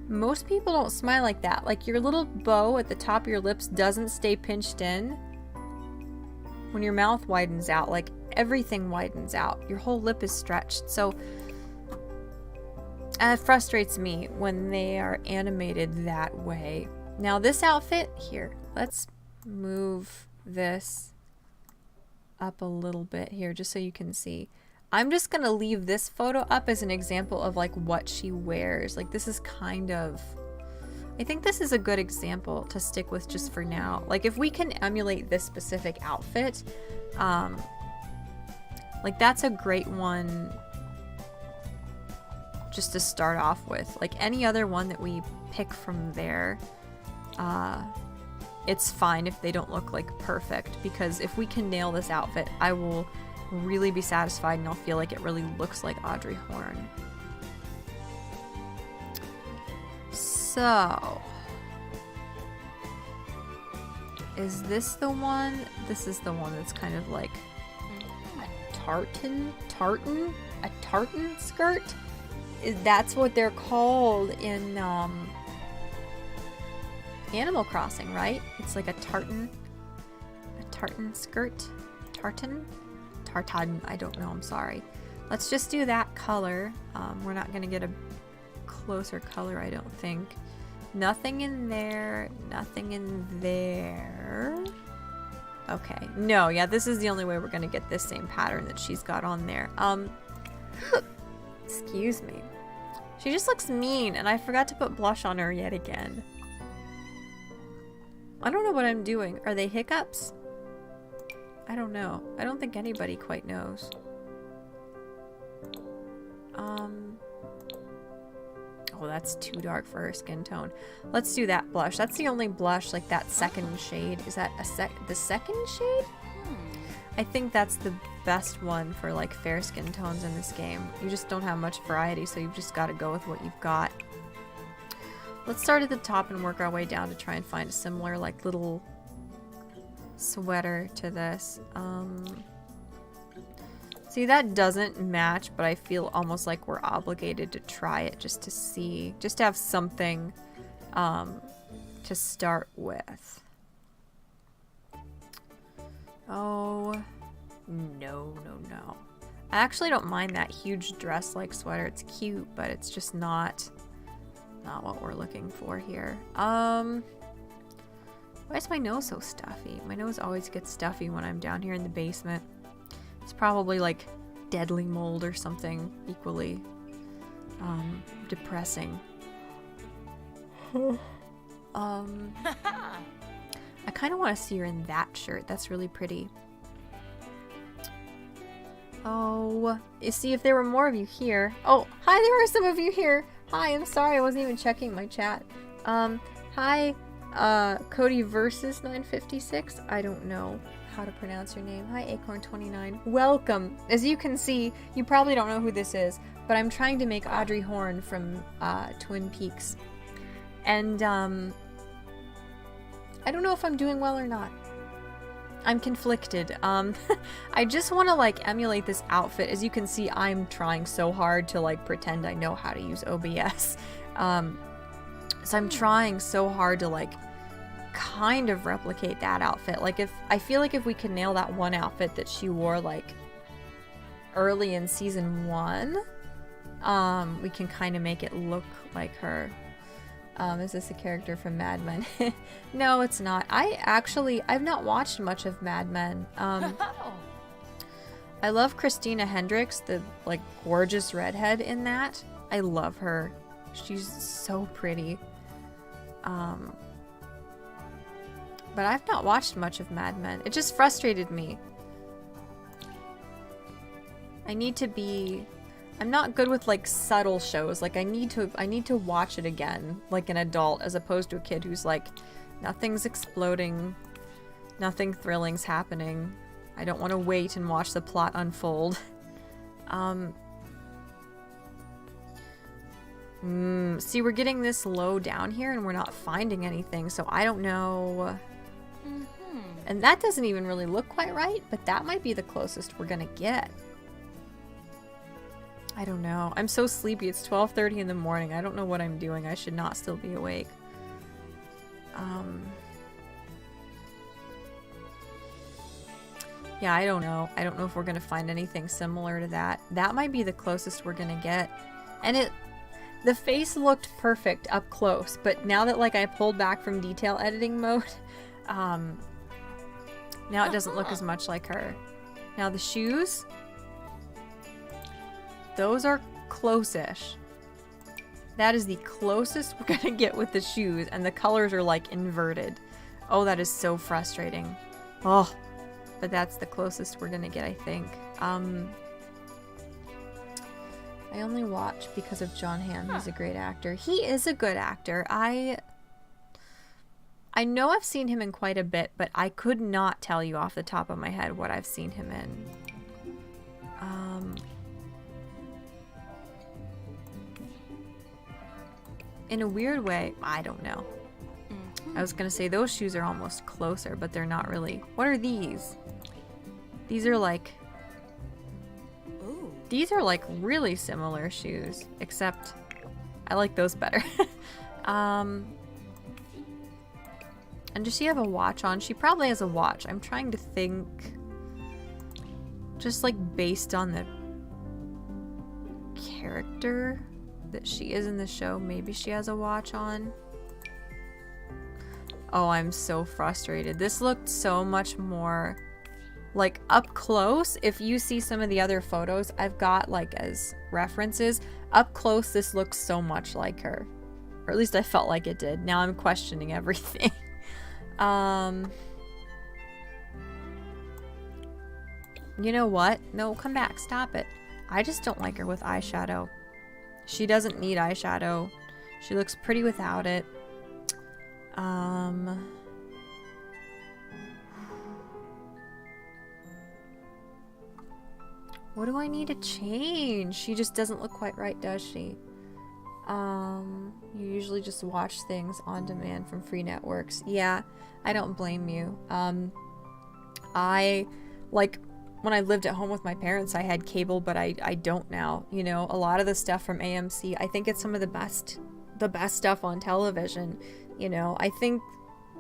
most people don't smile like that. Like your little bow at the top of your lips doesn't stay pinched in. When your mouth widens out, like everything widens out. Your whole lip is stretched. So it frustrates me when they are animated that way. Now this outfit, here, let's move this up a little bit here just so you can see. I'm just gonna leave this photo up as an example of like what she wears. Like this is kind of, I think this is a good example to stick with just for now. Like if we can emulate this specific outfit, like that's a great one just to start off with. Like any other one that we pick from there, it's fine if they don't look like perfect, because if we can nail this outfit, I will really be satisfied and I'll feel like it really looks like Audrey Horne. So, is this the one? This is the one that's kind of like a tartan skirt? That's what they're called in Animal Crossing, right? It's like a tartan skirt, tartan, I don't know, I'm sorry. Let's just do that color. We're not gonna get a closer color, I don't think. Nothing in there, nothing in there. Okay, no, yeah, this is the only way we're gonna get this same pattern that she's got on there. Excuse me. She just looks mean, and I forgot to put blush on her yet again. I don't know what I'm doing. Are they hiccups? I don't know. I don't think anybody quite knows. Oh, that's too dark for her skin tone. Let's do that blush. That's the only blush, like that second shade. Is that the second shade? I think that's the best one for like fair skin tones in this game. You just don't have much variety, so you've just got to go with what you've got. Let's start at the top and work our way down to try and find a similar like little sweater to this. See, that doesn't match, but I feel almost like we're obligated to try it just to see, just to have something to start with. Oh, no. I actually don't mind that huge dress-like sweater. It's cute, but it's just not what we're looking for here. Why is my nose so stuffy? My nose always gets stuffy when I'm down here in the basement. It's probably like deadly mold or something equally depressing. I kind of want to see her in that shirt. That's really pretty. Oh, you see, if there were more of you here. Oh, hi, there are some of you here. Hi, I'm sorry, I wasn't even checking my chat. Hi, Cody versus 956. I don't know how to pronounce your name. Hi, Acorn29. Welcome. As you can see, you probably don't know who this is, but I'm trying to make Audrey Horne from Twin Peaks. And I don't know if I'm doing well or not. I'm conflicted. I just want to like emulate this outfit. As you can see, I'm trying so hard to like pretend I know how to use OBS. So I'm trying so hard to like kind of replicate that outfit. Like I feel like if we could nail that one outfit that she wore like early in season 1, we can kind of make it look like her. Is this a character from Mad Men? No, it's not. I've not watched much of Mad Men. I love Christina Hendricks, the like gorgeous redhead in that. I love her. She's so pretty. But I've not watched much of Mad Men. It just frustrated me. I'm not good with like subtle shows. Like I need to watch it again, like an adult, as opposed to a kid who's like, nothing's exploding, nothing thrilling's happening. I don't want to wait and watch the plot unfold. See, we're getting this low down here and we're not finding anything, so I don't know. And that doesn't even really look quite right, but that might be the closest we're gonna get. I don't know. I'm so sleepy. It's 12:30 in the morning. I don't know what I'm doing. I should not still be awake. Yeah, I don't know. I don't know if we're gonna find anything similar to that. That might be the closest we're gonna get. And the face looked perfect up close, but now that like I pulled back from detail editing mode, now it doesn't look as much like her. Now the shoes, those are close-ish. That is the closest we're gonna get with the shoes, and the colors are like inverted. Oh, that is so frustrating. Oh, but that's the closest we're gonna get, I think. I only watch because of John Hamm. He's a great actor. He is a good actor. I know I've seen him in quite a bit, but I could not tell you off the top of my head what I've seen him in. In a weird way, I don't know. I was gonna say those shoes are almost closer, but they're not really. What are these? These are like... These are like really similar shoes, except I like those better. And does she have a watch on? She probably has a watch. I'm trying to think, just like based on the character that she is in the show, maybe she has a watch on. Oh, I'm so frustrated. This looked so much more like up close. If you see some of the other photos I've got like as references, up close this looks so much like her, or at least I felt like it did. Now I'm questioning everything. You know what? No, come back. Stop it. I just don't like her with eyeshadow. She doesn't need eyeshadow. She looks pretty without it. What do I need to change? She just doesn't look quite right, does she? You usually just watch things on demand from free networks. Yeah, I don't blame you. I, like, when I lived at home with my parents, I had cable, but I don't now. You know, a lot of the stuff from AMC, I think it's some of the best stuff on television. You know, I think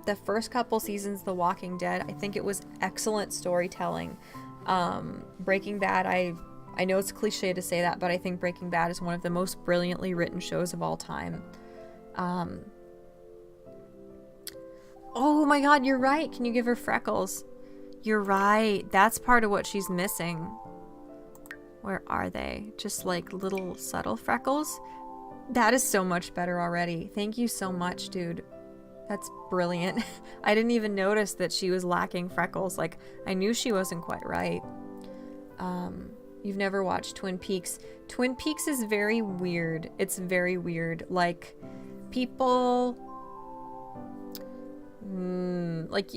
the first couple seasons of The Walking Dead, I think it was excellent storytelling. Breaking Bad, I know it's cliche to say that, but I think Breaking Bad is one of the most brilliantly written shows of all time. Oh my god, you're right. Can you give her freckles? You're right. That's part of what she's missing. Where are they? Just like little subtle freckles? That is so much better already. Thank you so much, dude. That's brilliant. I didn't even notice that she was lacking freckles. Like, I knew she wasn't quite right. You've never watched Twin Peaks. Twin Peaks is very weird. It's very weird. Like, people... like,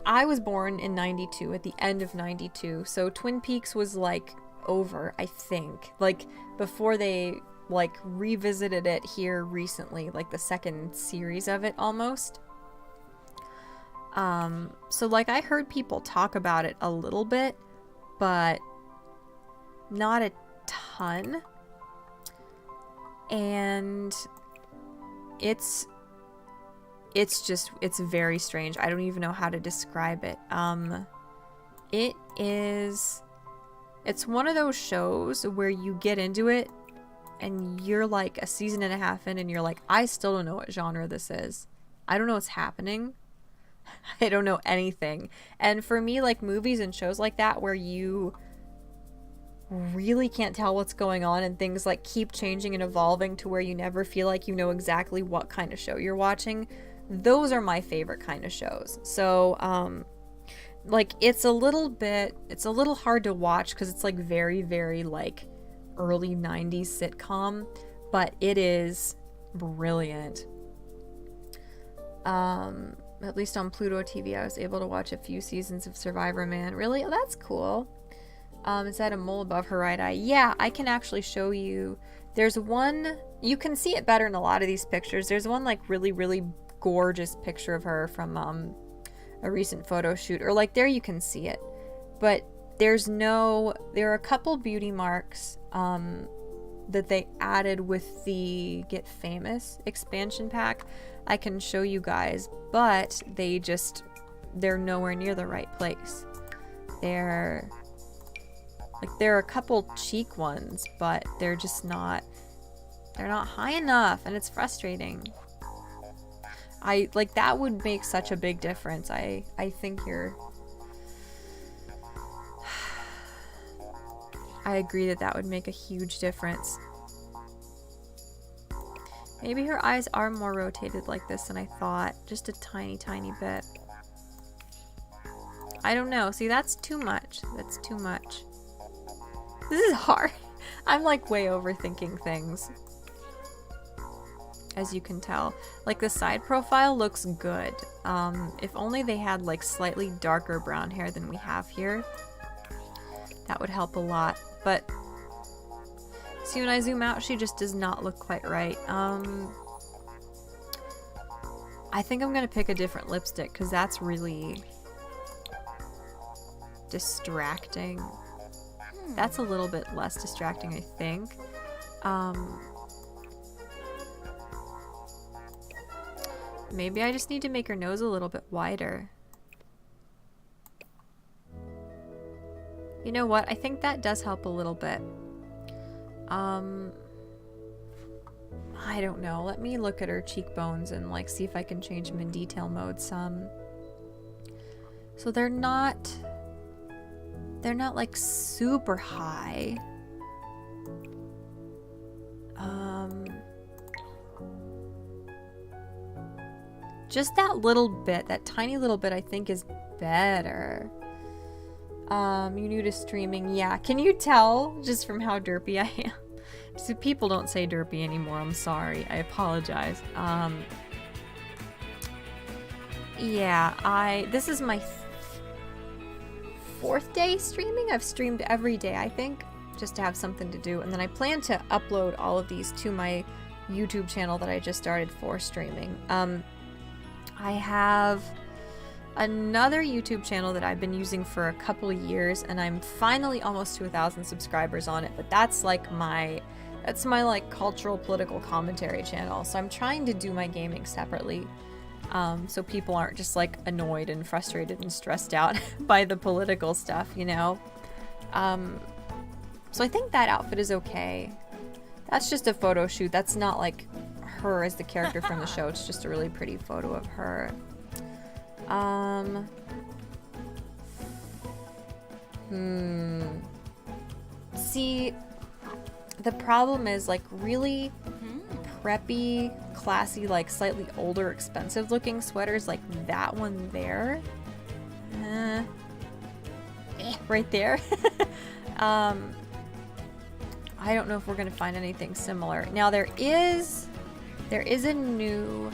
I was born in 92, at the end of 92. So Twin Peaks was, like, over, I think. Like, before they... like revisited it here recently, like the second series of it almost. So like I heard people talk about it a little bit, but not a ton. And it's very strange. I don't even know how to describe it. It's one of those shows where you get into it and you're like a season and a half in and you're like, I still don't know what genre this is. I don't know what's happening. I don't know anything. And for me, like movies and shows like that where you really can't tell what's going on and things like keep changing and evolving to where you never feel like you know exactly what kind of show you're watching, those are my favorite kind of shows. So like it's a little hard to watch because it's like very, very like early 90s sitcom, but it is brilliant. At least on Pluto TV I was able to watch a few seasons of Survivor Man. Really? Oh, that's cool. Is that a mole above her right eye? Yeah, I can actually show you. There's one, you can see it better in a lot of these pictures. There's one like really, really gorgeous picture of her from a recent photo shoot, or like there you can see it, but there are a couple beauty marks that they added with the Get Famous expansion pack. I can show you guys, but they're nowhere near the right place. There are a couple cheek ones, but they're not high enough, and it's frustrating. That would make such a big difference. I think I agree that would make a huge difference. Maybe her eyes are more rotated like this than I thought. Just a tiny, tiny bit. I don't know. See, that's too much. That's too much. This is hard. I'm like way overthinking things. As you can tell. Like the side profile looks good. If only they had like slightly darker brown hair than we have here. That would help a lot. But see, when I zoom out, she just does not look quite right. I think I'm gonna pick a different lipstick because that's really distracting. That's a little bit less distracting, I think. Maybe I just need to make her nose a little bit wider. You know what? I think that does help a little bit. I don't know. Let me look at her cheekbones and like see if I can change them in detail mode some. So they're not like super high. Just that little bit, that tiny little bit I think is better. You new to streaming? Yeah. Can you tell just from how derpy I am? So people don't say derpy anymore. I'm sorry. I apologize. Yeah, this is my fourth day streaming. I've streamed every day, I think, just to have something to do. And then I plan to upload all of these to my YouTube channel that I just started for streaming. I have another YouTube channel that I've been using for a couple of years, and I'm finally almost to 1,000 subscribers on it, but that's my like cultural political commentary channel. So I'm trying to do my gaming separately, so people aren't just like annoyed and frustrated and stressed out by the political stuff, you know. So I think that outfit is okay. That's just a photo shoot. That's not like her as the character from the show. It's just a really pretty photo of her. See, the problem is, like, really preppy, classy, like, slightly older, expensive looking sweaters, like that one there. Right there. I don't know if we're gonna find anything similar. Now there is a new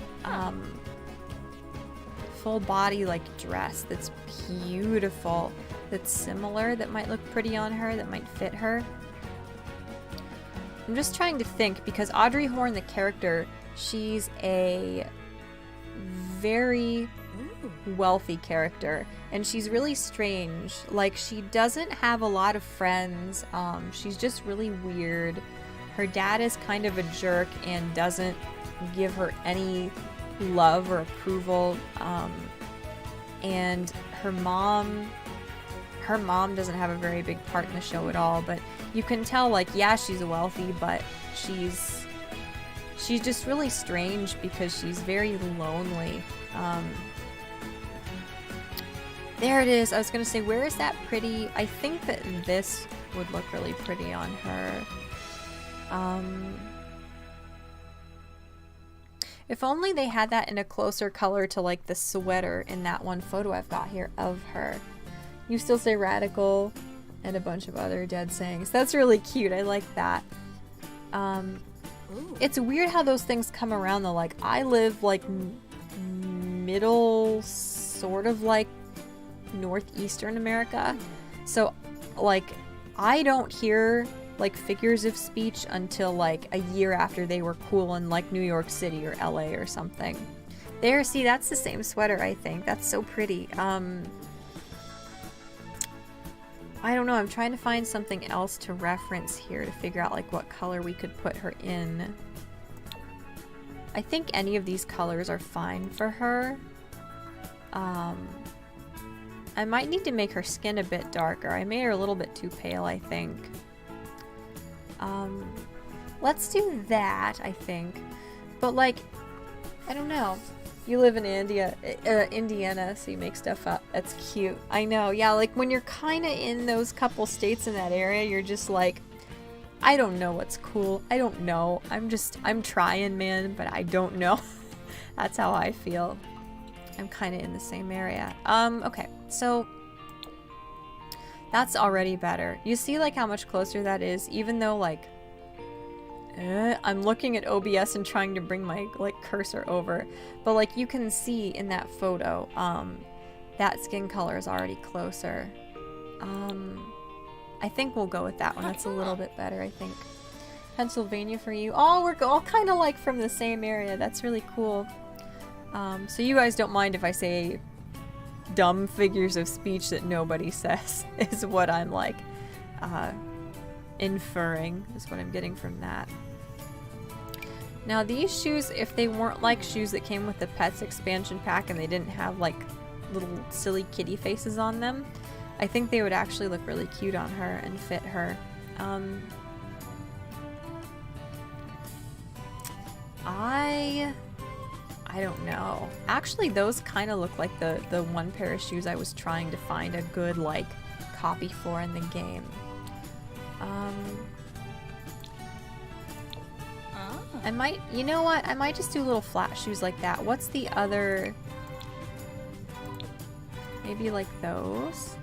full body like dress that's beautiful, that's similar, that might look pretty on her, that might fit her. I'm just trying to think, because Audrey Horne, the character, she's a very wealthy character, and she's really strange. Like, she doesn't have a lot of friends. She's just really weird. Her dad is kind of a jerk and doesn't give her any love or approval. And her mom doesn't have a very big part in the show at all, but you can tell, like, yeah, she's wealthy, but she's just really strange because she's very lonely. There it is. I was gonna say, where is that pretty? I think that this would look really pretty on her. If only they had that in a closer color to, like, the sweater in that one photo I've got here of her. You still say radical, and a bunch of other dead sayings. That's really cute. I like that. It's weird how those things come around though. Like, I live like middle, sort of like northeastern America, so like I don't hear like figures of speech until like a year after they were cool in like New York City or LA or something. There, see, that's the same sweater, I think. That's so pretty. I don't know, I'm trying to find something else to reference here to figure out like what color we could put her in. I think any of these colors are fine for her. I might need to make her skin a bit darker. I made her a little bit too pale, I think. Let's do that, I think. But like, I don't know. You live in Indiana, so you make stuff up. That's cute. I know, yeah, like when you're kind of in those couple states in that area, you're just like, I don't know what's cool. I don't know. I'm trying, man, but I don't know. That's how I feel. I'm kind of in the same area. Okay, so that's already better. You see like how much closer that is, even though like, I'm looking at OBS and trying to bring my like cursor over, but like you can see in that photo, that skin color is already closer. I think we'll go with that one. That's a little bit better, I think. Pennsylvania for you. Oh, we're all kind of like from the same area. That's really cool. So you guys don't mind if I say dumb figures of speech that nobody says is what I'm like inferring, is what I'm getting from that. Now these shoes, if they weren't like shoes that came with the Pets expansion pack and they didn't have like little silly kitty faces on them, I think they would actually look really cute on her and fit her. I don't know. Actually, those kind of look like the one pair of shoes I was trying to find a good like copy for in the game. I might, you know what? I might just do little flat shoes like that. What's the other? Maybe like those?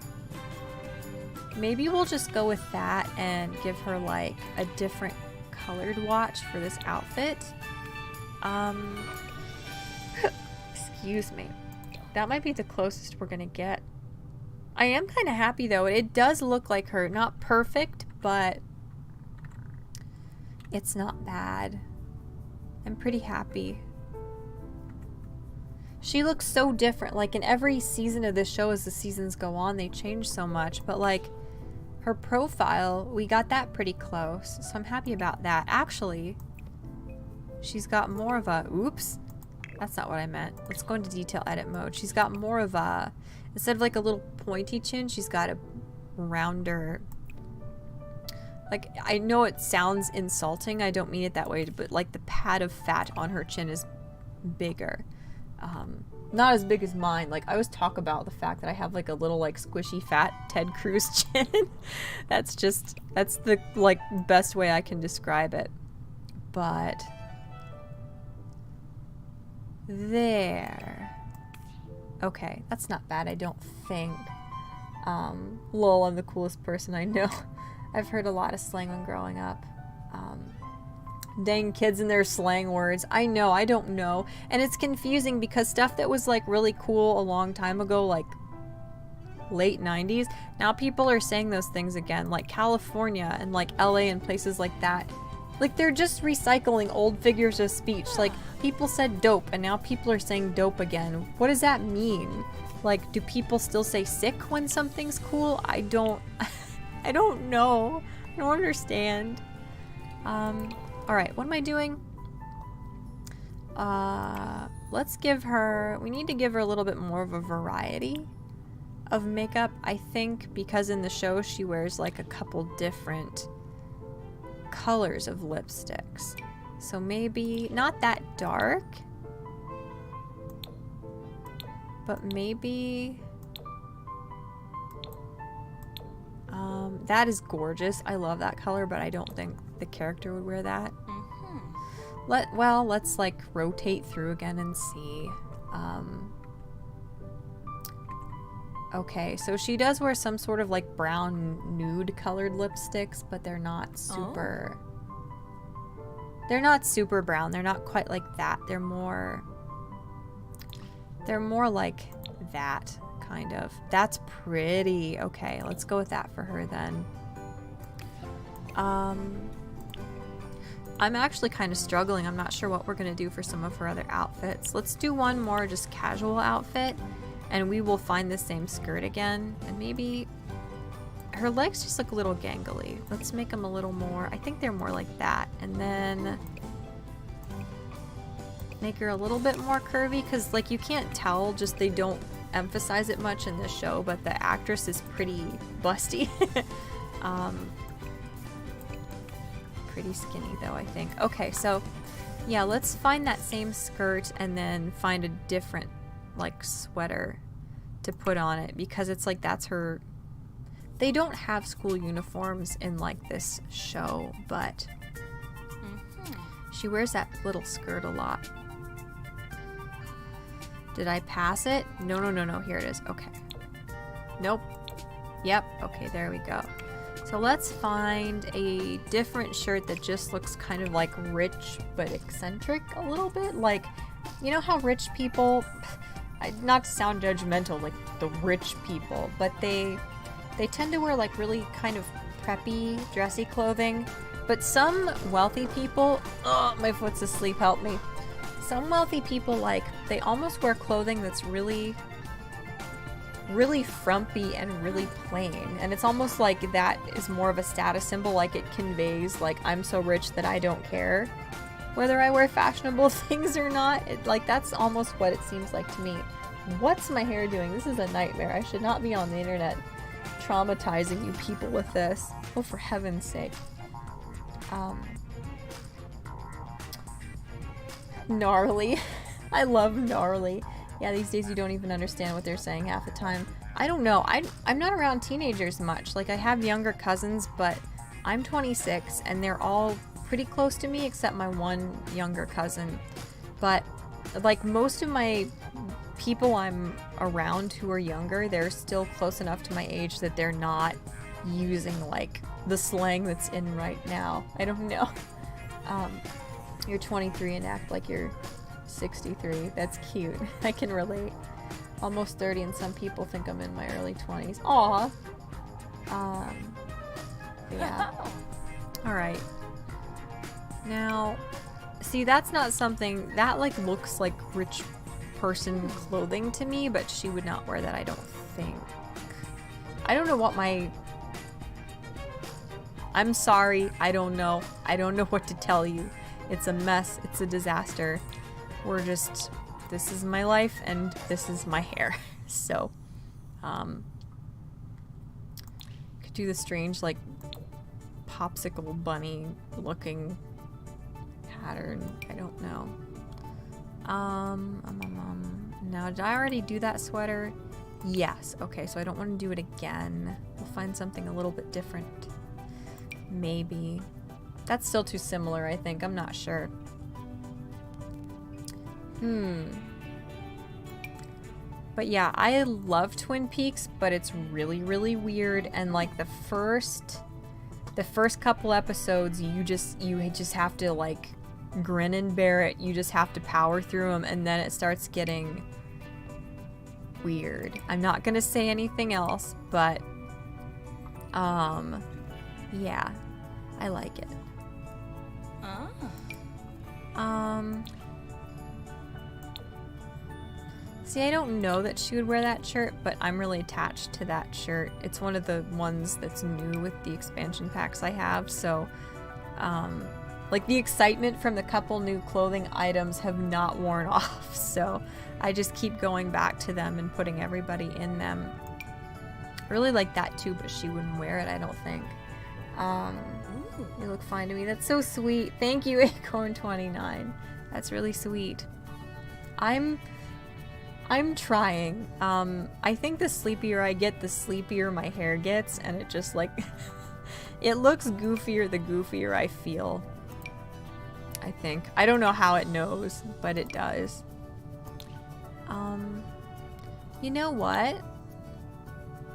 Maybe we'll just go with that and give her like a different colored watch for this outfit. Excuse me. That might be the closest we're gonna get. I am kind of happy though. It does look like her. Not perfect, but it's not bad. I'm pretty happy. She looks so different. Like in every season of this show, as the seasons go on, they change so much. But like her profile, we got that pretty close. So I'm happy about that. Actually, she's got more of a... Oops. That's not what I meant. Let's go into detail edit mode. She's got more of a... Instead of like a little pointy chin, she's got a rounder... Like, I know it sounds insulting. I don't mean it that way, but like the pad of fat on her chin is bigger. Not as big as mine. Like, I always talk about the fact that I have like a little like squishy fat Ted Cruz chin. That's the like best way I can describe it. But there. Okay, that's not bad, I don't think. Lol, I'm the coolest person I know. I've heard a lot of slang when growing up. Dang kids and their slang words. I know, I don't know. And it's confusing because stuff that was like really cool a long time ago, like late 90s, now people are saying those things again, like California and like LA and places like that. Like they're just recycling old figures of speech. Like people said dope and now people are saying dope again. What does that mean? Like, do people still say sick when something's cool? I don't know. I don't understand. Alright, what am I doing? Let's give her... We need to give her a little bit more of a variety of makeup. I think because in the show she wears like a couple different colors of lipsticks. So maybe not that dark, but maybe... that is gorgeous. I love that color, but I don't think the character would wear that. Let's like rotate through again and see. Okay, so she does wear some sort of like brown nude colored lipsticks, but they're not super... They're not super brown. They're not quite like that. They're more like that, kind of. That's pretty. Okay, let's go with that for her then. I'm actually kind of struggling. I'm not sure what we're going to do for some of her other outfits. Let's do one more just casual outfit, and we will find the same skirt again. And maybe her legs just look a little gangly. Let's make them a little more. I think they're more like that. And then make her a little bit more curvy, because like you can't tell, just they don't emphasize it much in this show, but the actress is pretty busty. Pretty skinny though, I think. Okay, so yeah, let's find that same skirt and then find a different like sweater to put on it, because it's like that's her... They don't have school uniforms in like this show, but she wears that little skirt a lot. Did I pass it? No, here it is. Okay. Nope. Yep. Okay, there we go. So let's find a different shirt that just looks kind of like rich but eccentric a little bit. Like, you know how rich people, not to sound judgmental, like the rich people, but they tend to wear like really kind of preppy, dressy clothing. But some wealthy people, oh, my foot's asleep, help me. Some wealthy people, like, they almost wear clothing that's really frumpy and really plain, and it's almost like that is more of a status symbol. Like it conveys like, I'm so rich that I don't care whether I wear fashionable things or not. Like that's almost what it seems like to me. What's my hair doing? This is a nightmare. I should not be on the internet traumatizing you people with this. Oh, for heaven's sake. Gnarly. I love gnarly. Yeah, these days you don't even understand what they're saying half the time. I don't know. I'm not around teenagers much. Like, I have younger cousins, but I'm 26, and they're all pretty close to me, except my one younger cousin. But, like, most of my people I'm around who are younger, they're still close enough to my age that they're not using, like, the slang that's in right now. I don't know. You're 23 and act like you're 63. That's cute. I can relate. Almost 30, and some people think I'm in my early 20s. Aw. Yeah. Alright. Now, see, that's not something that like looks like rich person clothing to me, but she would not wear that, I don't think. I don't know what my... I'm sorry. I don't know. I don't know what to tell you. It's a mess. It's a disaster. We're just... This is my life, and this is my hair. So, could do the strange, like, popsicle bunny looking pattern. I don't know. Now, did I already do that sweater? Yes. Okay, so I don't want to do it again. We'll find something a little bit different. Maybe. That's still too similar, I think. I'm not sure. But yeah, I love Twin Peaks, but it's really, really weird. And like the first couple episodes, you just have to like grin and bear it. You just have to power through them, and then it starts getting weird. I'm not gonna say anything else, but yeah, I like it. See, I don't know that she would wear that shirt, but I'm really attached to that shirt. It's one of the ones that's new with the expansion packs I have, so like the excitement from the couple new clothing items have not worn off, so I just keep going back to them and putting everybody in them. I really like that too, but she wouldn't wear it, I don't think. You look fine to me. That's so sweet. Thank you, Acorn29. That's really sweet. I'm trying. I think the sleepier I get, the sleepier my hair gets, and it just like it looks goofier the goofier I feel. I think. I don't know how it knows, but it does. You know what?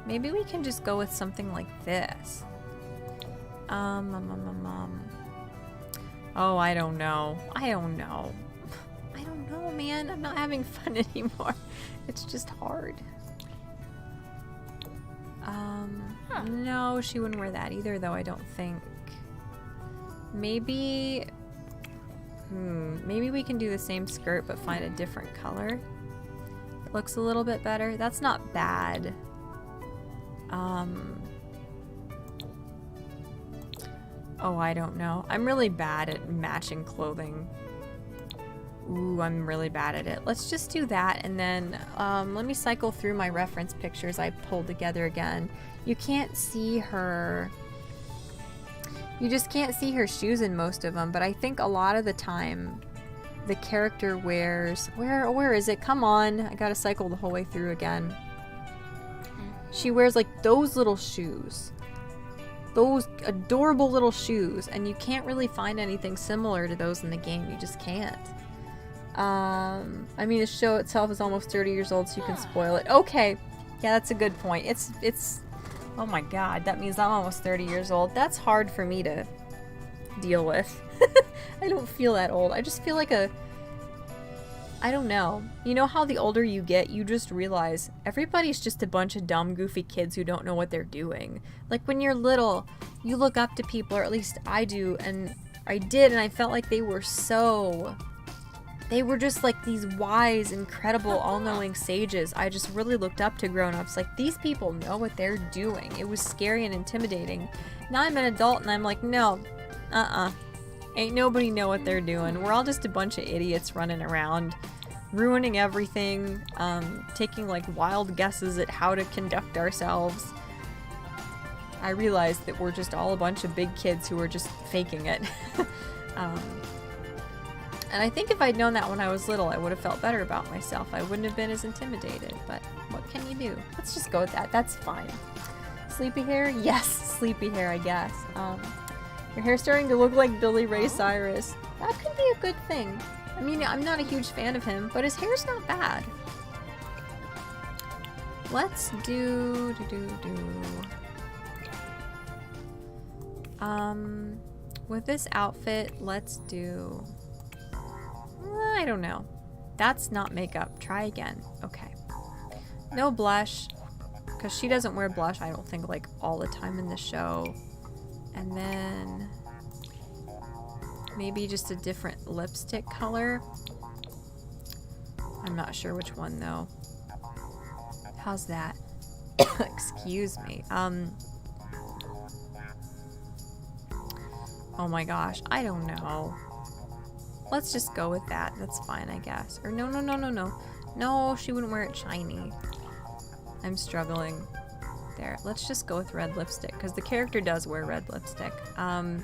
Maybe we can just go with something like this. Oh, I don't know. I don't know, man. I'm not having fun anymore. It's just hard. No, she wouldn't wear that either, though, I don't think. Maybe... maybe we can do the same skirt, but find a different color. It looks a little bit better. That's not bad. Oh, I don't know. I'm really bad at matching clothing. Ooh, I'm really bad at it. Let's just do that, and then let me cycle through my reference pictures I pulled together again. You can't see her... You just can't see her shoes in most of them, but I think a lot of the time the character wears... Where is it? Come on. I gotta cycle the whole way through again. She wears like those little shoes. Those adorable little shoes, and you can't really find anything similar to those in the game. You just can't. I mean, the show itself is almost 30 years old, so you can spoil it. Okay. Yeah, that's a good point. It's oh my god, that means I'm almost 30 years old. That's hard for me to deal with. I don't feel that old. I just feel like I don't know. You know how the older you get, you just realize everybody's just a bunch of dumb, goofy kids who don't know what they're doing. Like when you're little, you look up to people, or at least I do, and I did, and I felt like they were just like these wise, incredible, all-knowing sages. I just really looked up to grown-ups. Like, these people know what they're doing. It was scary and intimidating. Now I'm an adult and I'm like, no, ain't nobody know what they're doing. We're all just a bunch of idiots running around, ruining everything, taking like wild guesses at how to conduct ourselves. I realized that we're just all a bunch of big kids who are just faking it. And I think if I'd known that when I was little, I would have felt better about myself. I wouldn't have been as intimidated, but what can you do? Let's just go with that. That's fine. Sleepy hair? Yes, sleepy hair, I guess. Your hair's starting to look like Billy Ray Cyrus. That could be a good thing. I mean, I'm not a huge fan of him, but his hair's not bad. Let's do... with this outfit, let's do... I don't know. That's not makeup. Try again. Okay. No blush, because she doesn't wear blush, I don't think, like, all the time in the show. And then maybe just a different lipstick color. I'm not sure which one, though. How's that? Excuse me. Oh my gosh. I don't know. Let's just go with that. That's fine, I guess. Or no. No, she wouldn't wear it shiny. I'm struggling. There. Let's just go with red lipstick, because the character does wear red lipstick. Oh,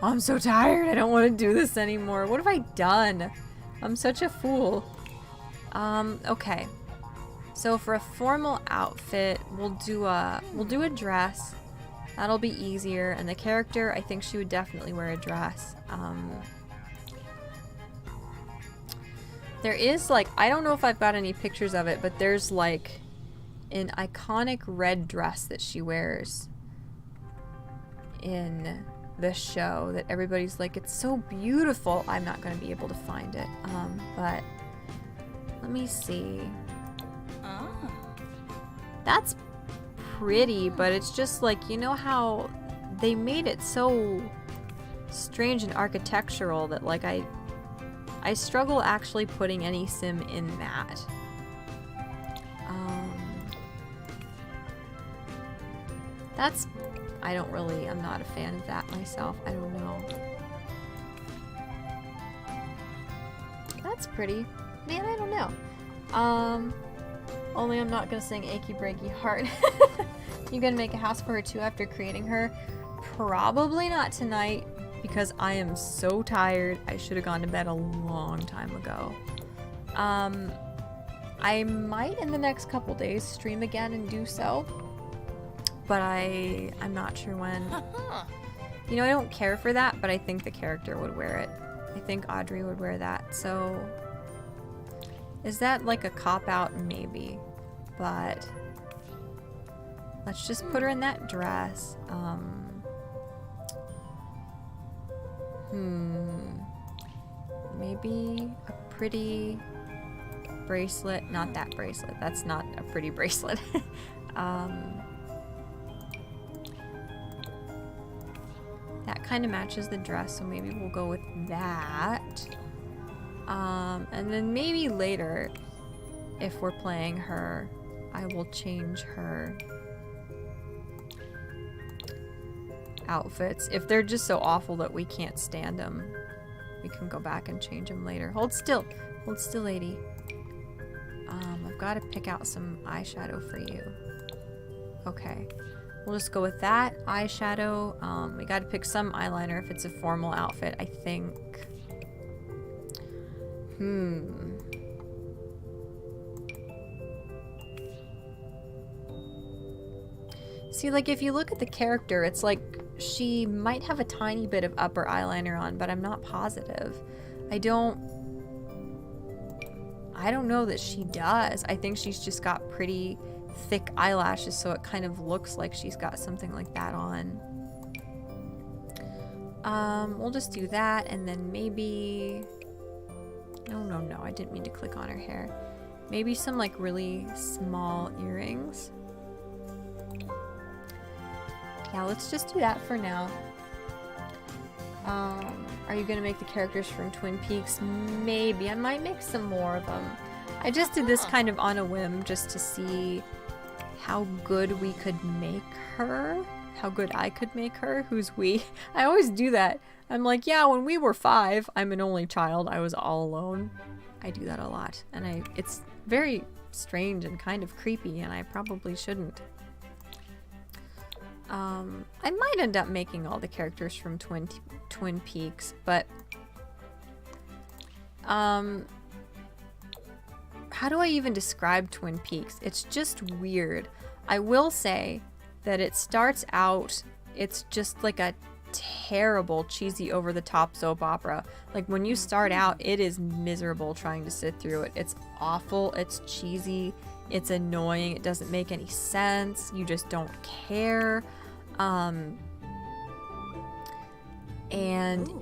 I'm so tired. I don't want to do this anymore. What have I done? I'm such a fool. Okay. So for a formal outfit, we'll do a dress. That'll be easier. And the character, I think she would definitely wear a dress. There is like, I don't know if I've got any pictures of it, but there's like an iconic red dress that she wears in the show that everybody's like, it's so beautiful. I'm not going to be able to find it. But let me see. That's pretty, but it's just like, you know how they made it so strange and architectural that like I struggle actually putting any sim in that. That's, I'm not a fan of that myself. I don't know. That's pretty. Man, I don't know. Only I'm not gonna sing Achy Breaky Heart. You gonna make a house for her too after creating her? Probably not tonight, because I am so tired. I should have gone to bed a long time ago. I might in the next couple days stream again and do so, but I'm not sure when. You know, I don't care for that, but I think the character would wear it. I think Audrey would wear that, so is that like a cop-out? Maybe, but let's just put her in that dress. Maybe a pretty bracelet. Not that bracelet. That's not a pretty bracelet. That kind of matches the dress, so maybe we'll go with that. And then maybe later, if we're playing her, I will change her outfits. If they're just so awful that we can't stand them, we can go back and change them later. Hold still, lady. I've got to pick out some eyeshadow for you. Okay, we'll just go with that eyeshadow. We got to pick some eyeliner if it's a formal outfit, I think. See, like, if you look at the character, it's like she might have a tiny bit of upper eyeliner on, but I'm not positive. I don't know that she does. I think she's just got pretty thick eyelashes, so it kind of looks like she's got something like that on. We'll just do that, and then maybe... No, I didn't mean to click on her hair. Maybe some, like, really small earrings. Yeah, let's just do that for now. Are you gonna make the characters from Twin Peaks? Maybe. I might make some more of them. I just did this kind of on a whim just to see how good we could make her. How good I could make her. Who's we? I always do that. I'm like, yeah, when we were 5, I'm an only child. I was all alone. I do that a lot. And it's very strange and kind of creepy, and I probably shouldn't. I might end up making all the characters from Twin Peaks, but how do I even describe Twin Peaks? It's just weird. I will say that it starts out, it's just like a terrible, cheesy, over-the-top soap opera. Like, when you start out, it is miserable trying to sit through it. It's awful, it's cheesy, it's annoying, it doesn't make any sense, you just don't care. And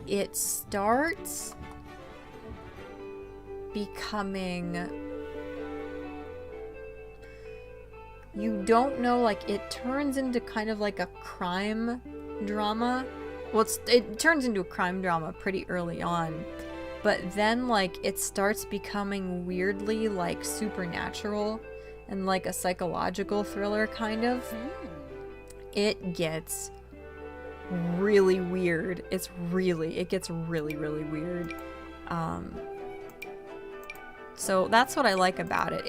it starts becoming, you don't know, like, it turns into kind of like a crime drama. Well, it turns into a crime drama pretty early on, but then, like, it starts becoming weirdly, like, supernatural and like a psychological thriller kind of. It gets really weird. It gets really, really weird. So that's what I like about it.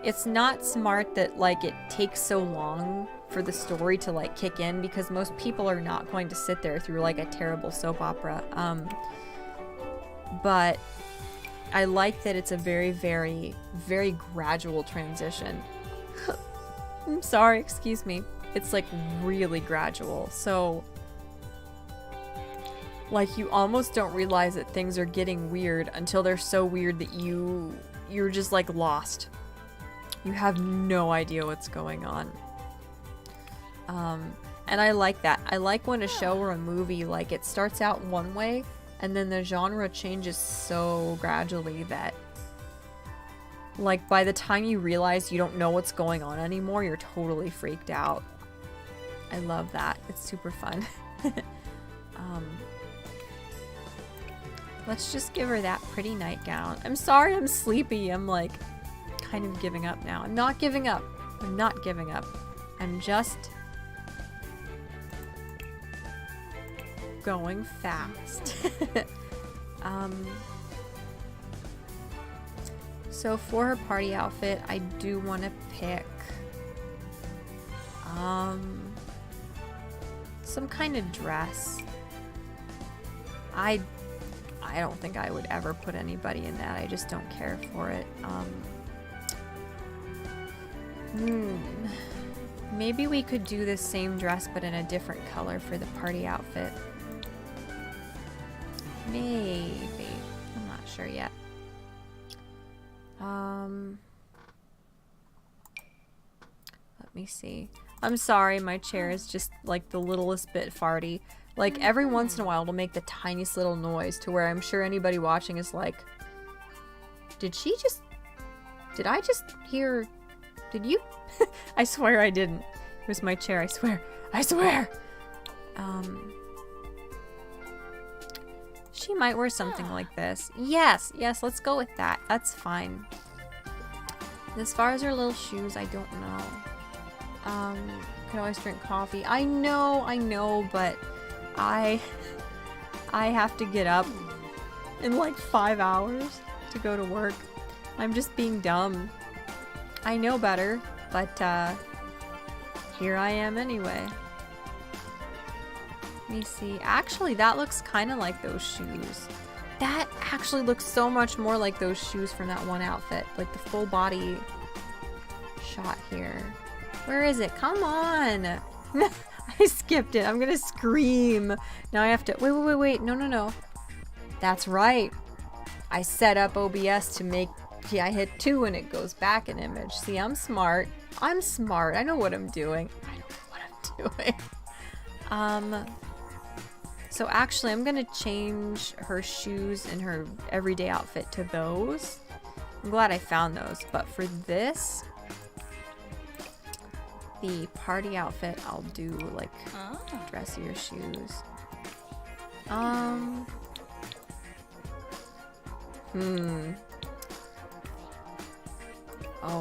It's not smart that, like, it takes so long for the story to, like, kick in, because most people are not going to sit there through, like, a terrible soap opera. But I like that it's a very, very, very gradual transition. I'm sorry, excuse me. It's like really gradual. So like you almost don't realize that things are getting weird until they're so weird that you're just like lost. You have no idea what's going on. And I like that. I like when a show or a movie, like it starts out one way and then the genre changes so gradually that like by the time you realize you don't know what's going on anymore, you're totally freaked out. I love that. It's super fun. Let's just give her that pretty nightgown. I'm sorry I'm sleepy. I'm like kind of giving up now. I'm not giving up. I'm not giving up. I'm just going fast. So for her party outfit, I do want to pick some kind of dress. I don't think I would ever put anybody in that. I just don't care for it. Maybe we could do the same dress but in a different color for the party outfit. Maybe. I'm not sure yet. Let me see. I'm sorry, my chair is just like the littlest bit farty. Like every once in a while it'll make the tiniest little noise to where I'm sure anybody watching is like, did I just hear, did you? I swear I didn't. It was my chair, I swear. I swear! She might wear something like this. Yes, let's go with that. That's fine. As far as her little shoes, I don't know. Could always drink coffee. I know, but I have to get up in like 5 hours to go to work. I'm just being dumb. I know better, but here I am anyway. Let me see. Actually, that looks kind of like those shoes. That actually looks so much more like those shoes from that one outfit. Like the full body shot here. Where is it? Come on! I skipped it. I'm gonna scream. Now I have to... Wait. No. That's right. I set up OBS to make... Yeah, I hit 2 and it goes back an image. See, I'm smart. I know what I'm doing. So actually, I'm gonna change her shoes and her everyday outfit to those. I'm glad I found those. But for this, the party outfit, I'll do like dressier shoes. Oh,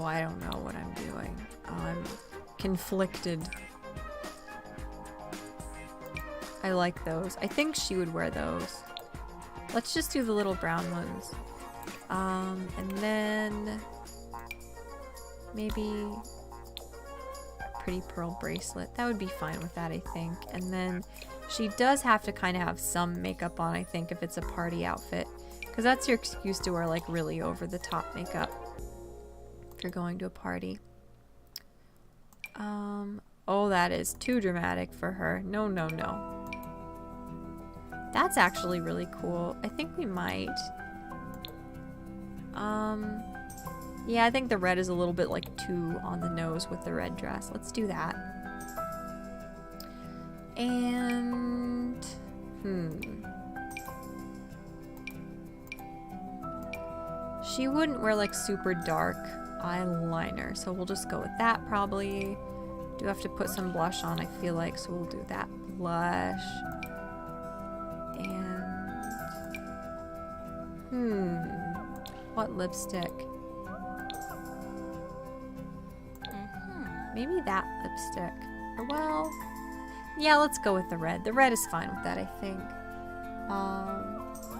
I don't know what I'm doing. I'm conflicted. I like those. I think she would wear those. Let's just do the little brown ones. And then maybe a pretty pearl bracelet. That would be fine with that, I think. And then she does have to kind of have some makeup on, I think, if it's a party outfit. Because that's your excuse to wear like really over the top makeup if you're going to a party. Oh, that is too dramatic for her. No. That's actually really cool. I think we might. Yeah, I think the red is a little bit like too on the nose with the red dress. Let's do that. And she wouldn't wear like super dark eyeliner, so we'll just go with that probably. Do have to put some blush on, I feel like, so we'll do that blush. And what lipstick? Maybe that lipstick. Or well, yeah, let's go with the red. The red is fine with that, I think.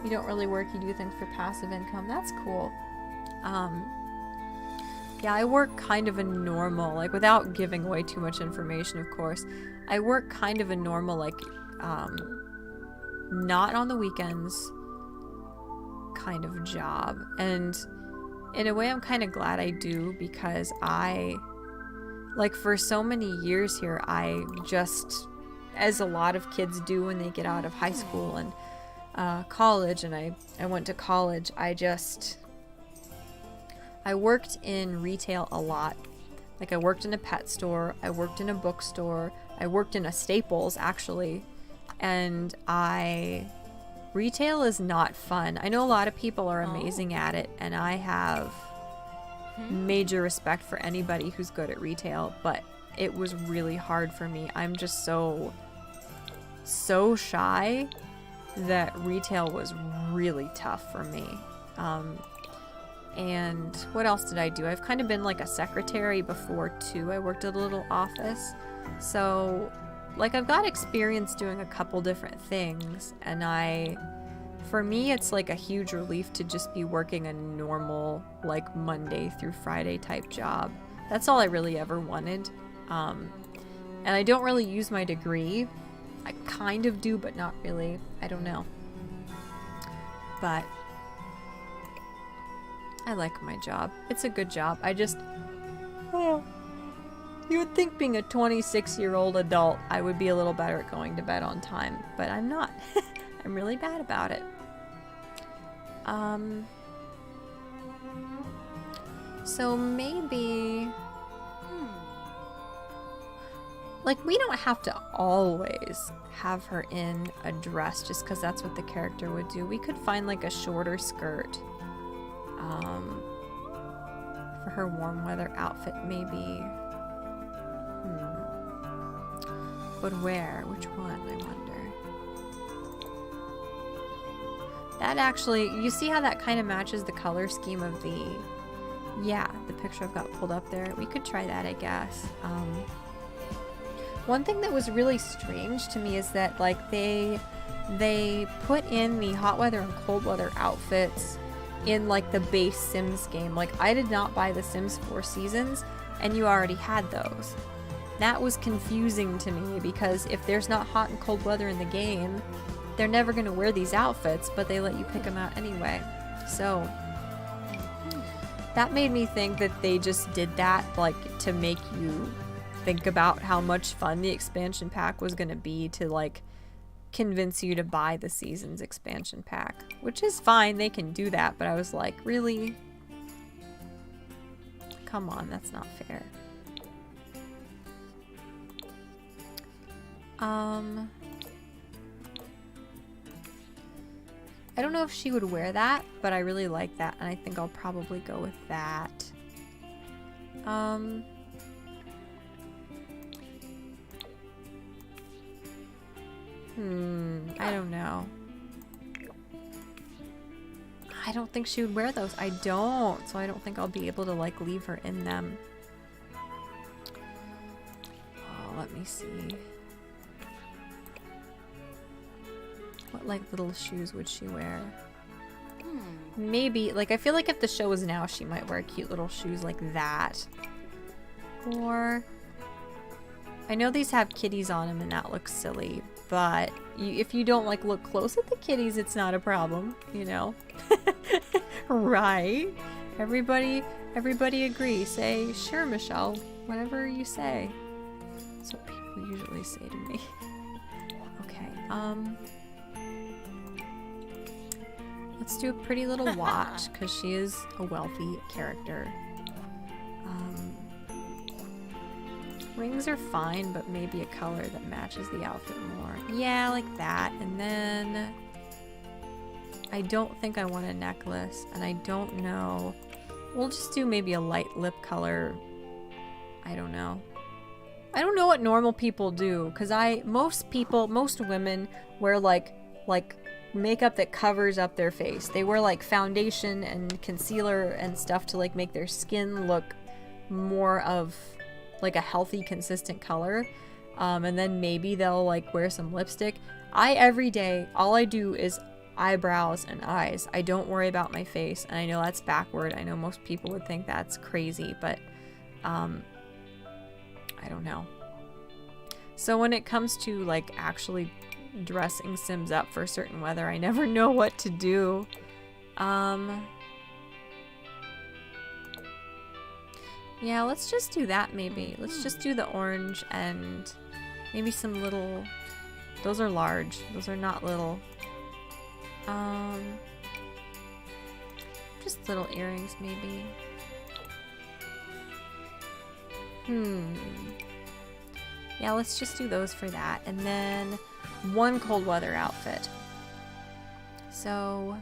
You don't really work, you do things for passive income. That's cool. Yeah, I work kind of a normal, like without giving away too much information, of course. I work kind of a normal, like, not on the weekends. kind of job. And in a way, I'm kind of glad I do, because like for so many years here, I just, as a lot of kids do when they get out of high school and college, and I went to college, I worked in retail a lot. Like I worked in a pet store, I worked in a bookstore, I worked in a Staples actually, and retail is not fun. I know a lot of people are amazing at it, and I have major respect for anybody who's good at retail, but it was really hard for me. I'm just so shy that retail was really tough for me. And what else did I do? I've kind of been like a secretary before too. I worked at a little office. So like I've got experience doing a couple different things, and for me it's like a huge relief to just be working a normal like Monday through Friday type job. That's all I really ever wanted. And I don't really use my degree. I kind of do, but not really. I don't know. But I like my job. It's a good job. You would think being a 26-year-old adult, I would be a little better at going to bed on time, but I'm not. I'm really bad about it. So maybe, like, we don't have to always have her in a dress just because that's what the character would do. We could find like a shorter skirt for her warm weather outfit maybe. But where? Which one, I wonder? That actually, you see how that kind of matches the color scheme of the picture I've got pulled up there. We could try that, I guess. One thing that was really strange to me is that like they put in the hot weather and cold weather outfits in like the base Sims game. Like I did not buy the Sims 4 Seasons, and you already had those. That was confusing to me, because if there's not hot and cold weather in the game, they're never going to wear these outfits, but they let you pick them out anyway. So that made me think that they just did that like to make you think about how much fun the expansion pack was going to be, to like convince you to buy the Seasons expansion pack, which is fine. They can do that, but I was like, really? Come on, that's not fair. I don't know if she would wear that, but I really like that, and I think I'll probably go with that. I don't know. I don't think she would wear those. I don't, so I don't think I'll be able to like leave her in them. Oh, let me see. What like little shoes would she wear? Maybe, like I feel like if the show was now, she might wear cute little shoes like that. Or I know these have kitties on them and that looks silly, but if you don't like look close at the kitties, it's not a problem, you know? Right? Everybody agree. Say, sure, Michelle, whatever you say. That's what people usually say to me. Okay, let's do a pretty little watch, because she is a wealthy character. Rings are fine, but maybe a color that matches the outfit more. Yeah, like that. And then I don't think I want a necklace, and I don't know. We'll just do maybe a light lip color. I don't know. I don't know what normal people do, because most women wear like makeup that covers up their face. They wear like foundation and concealer and stuff to like make their skin look more of like a healthy, consistent color. And then maybe they'll like wear some lipstick. Every day, all I do is eyebrows and eyes. I don't worry about my face, and I know that's backward. I know most people would think that's crazy, but I don't know. So when it comes to like actually dressing Sims up for certain weather, I never know what to do. Yeah, let's just do that maybe. Let's just do the orange and maybe some little... Those are large. Those are not little. Just little earrings maybe. Yeah, let's just do those for that. And then one cold weather outfit. So...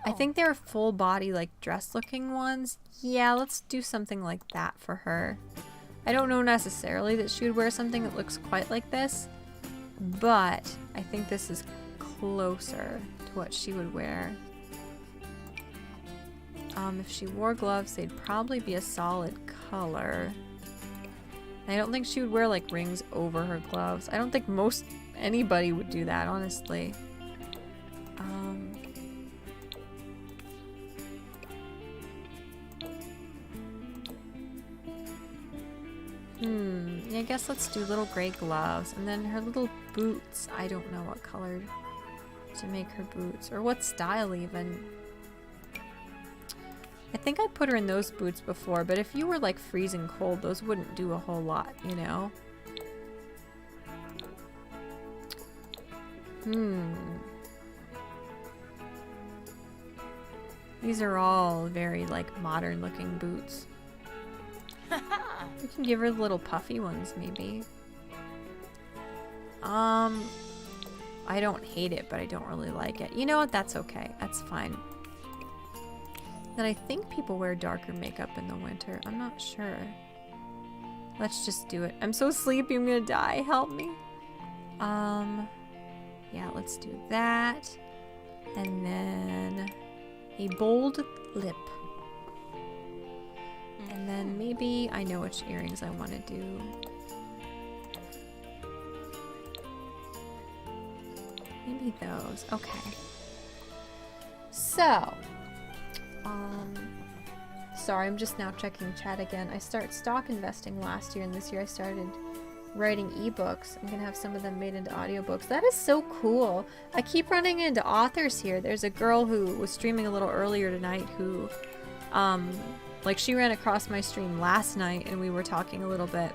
I think they're full body, like, dress looking ones. Yeah, let's do something like that for her. I don't know necessarily that she would wear something that looks quite like this, but I think this is closer to what she would wear. If she wore gloves, they'd probably be a solid color. I don't think she would wear, like, rings over her gloves. I don't think anybody would do that, honestly. Yeah, I guess let's do little gray gloves. And then her little boots. I don't know what color to make her boots. Or what style even. I think I put her in those boots before, but if you were like freezing cold, those wouldn't do a whole lot, you know? These are all very like modern looking boots. We can give her the little puffy ones, maybe. I don't hate it, but I don't really like it. You know what? That's okay. That's fine. Then I think people wear darker makeup in the winter. I'm not sure. Let's just do it. I'm so sleepy. I'm gonna die. Help me. Yeah, let's do that. And then a bold lip. And then maybe I know which earrings I want to do. Maybe those. Okay. So, sorry, I'm just now checking chat again. I started stock investing last year, and this year I started writing ebooks. I'm gonna have some of them made into audiobooks. That is so cool. I keep running into authors here. There's a girl who was streaming a little earlier tonight who, like, she ran across my stream last night and we were talking a little bit.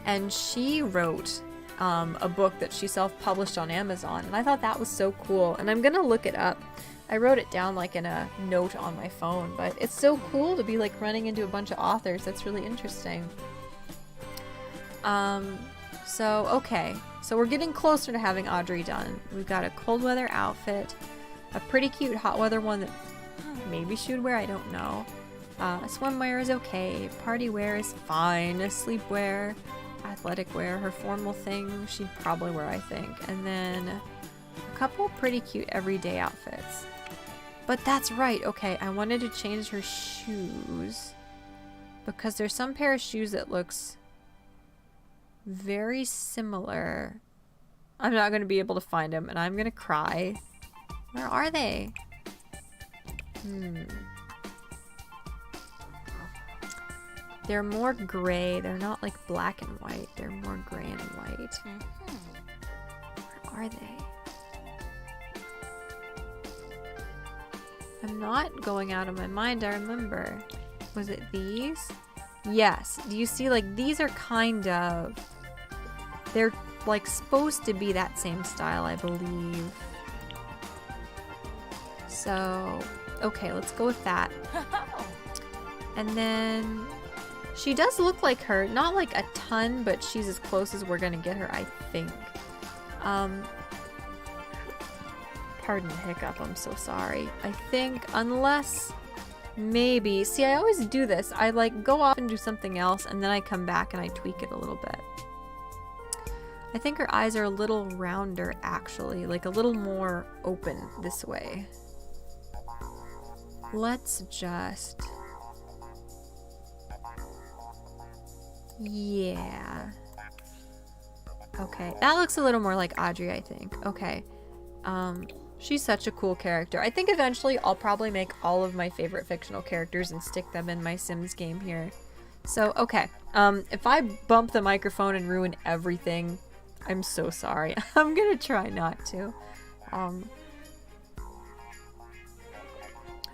And she wrote a book that she self-published on Amazon, and I thought that was so cool. And I'm gonna look it up. I wrote it down like in a note on my phone, but it's so cool to be like running into a bunch of authors. That's really interesting. So okay, so we're getting closer to having Audrey done. We've got a cold weather outfit, a pretty cute hot weather one that maybe she would wear, I don't know. Swimwear is okay, party wear is fine, sleepwear, athletic wear, her formal thing she'd probably wear, I think. And then a couple pretty cute everyday outfits. But that's right, okay, I wanted to change her shoes because there's some pair of shoes that looks very similar. I'm not going to be able to find them and I'm going to cry. Where are they? They're more gray. They're not like black and white. They're more gray and white. Where are they? I'm not going out of my mind. I remember. Was it these? Yes. Do you see, like, these are kind of... They're, like, supposed to be that same style, I believe. So... Okay, let's go with that. And then she does look like her, not like a ton, but she's as close as we're gonna get her, I think. Pardon the hiccup, I'm so sorry. I think unless maybe, see, I always do this. I like go off and do something else and then I come back and I tweak it a little bit. I think her eyes are a little rounder actually, like a little more open this way. Let's just... Yeah. Okay, that looks a little more like Audrey, I think. Okay. She's such a cool character. I think eventually I'll probably make all of my favorite fictional characters and stick them in my Sims game here. So, okay. If I bump the microphone and ruin everything, I'm so sorry. I'm gonna try not to.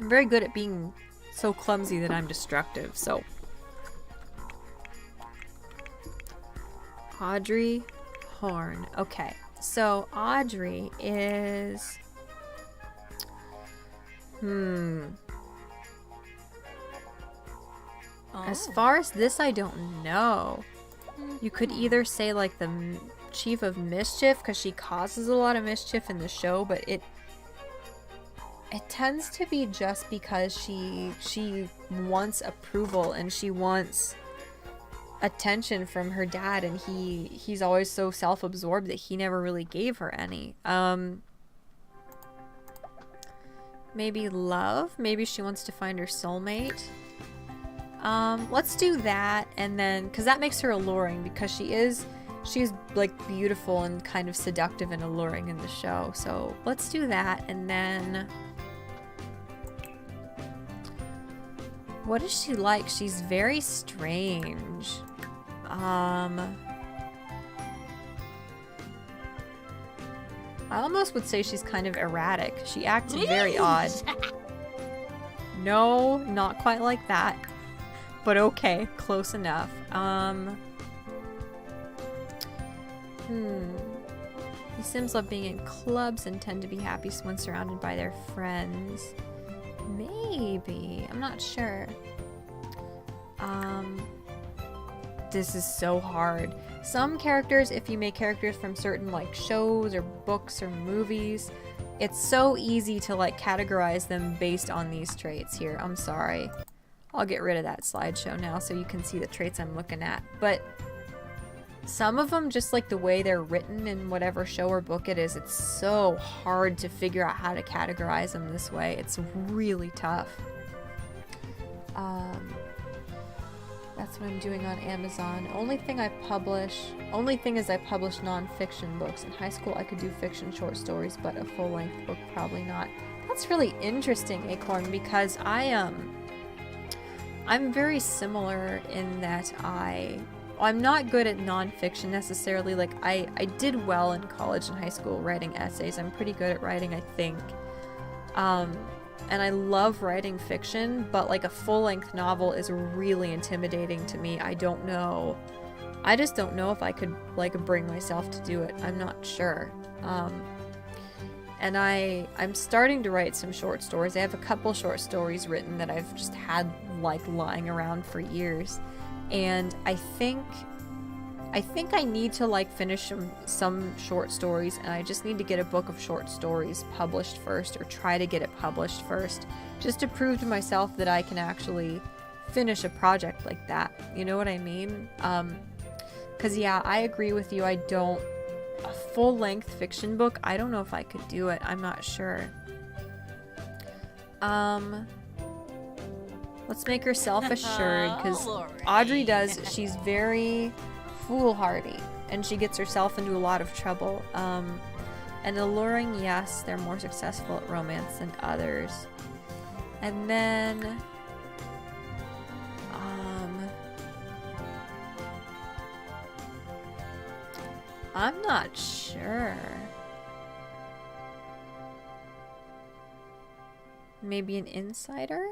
I'm very good at being so clumsy that I'm destructive, so. Audrey Horne. Okay, so Audrey is... As far as this, I don't know. You could either say like the chief of mischief, because she causes a lot of mischief in the show, but it tends to be just because she wants approval and she wants attention from her dad, and he's always so self-absorbed that he never really gave her any. Maybe love. Maybe she wants to find her soulmate. Let's do that, and then, because that makes her alluring, because she's like beautiful and kind of seductive and alluring in the show. So let's do that, and then what is she like? She's very strange. I almost would say she's kind of erratic. She acts very odd. No, not quite like that. But okay, close enough. The Sims love being in clubs and tend to be happy when surrounded by their friends. Maybe. I'm not sure. This is so hard. Some characters, if you make characters from certain like shows or books or movies, it's so easy to like categorize them based on these traits here. I'm sorry. I'll get rid of that slideshow now so you can see the traits I'm looking at. But some of them, just like the way they're written in whatever show or book it is, it's so hard to figure out how to categorize them this way. It's really tough. That's what I'm doing on Amazon. Only thing is I publish non-fiction books. In high school I could do fiction short stories, but a full-length book probably not. That's really interesting, Acorn, because I'm very similar in that I'm not good at non-fiction necessarily. Like I did well in college and high school writing essays. I'm pretty good at writing, I think. And I love writing fiction, but like a full-length novel is really intimidating to me. I don't know. I just don't know if I could like bring myself to do it. I'm not sure. And I'm starting to write some short stories. I have a couple short stories written that I've just had like lying around for years. And I think I need to like finish some short stories, and I just need to get a book of short stories published first, or try to get it published first, just to prove to myself that I can actually finish a project like that. You know what I mean? 'Cause yeah, I agree with you. A full-length fiction book, I don't know if I could do it. I'm not sure. Let's make her self-assured, because Audrey she's very foolhardy, and she gets herself into a lot of trouble. And alluring, yes, they're more successful at romance than others. And then I'm not sure. Maybe an insider?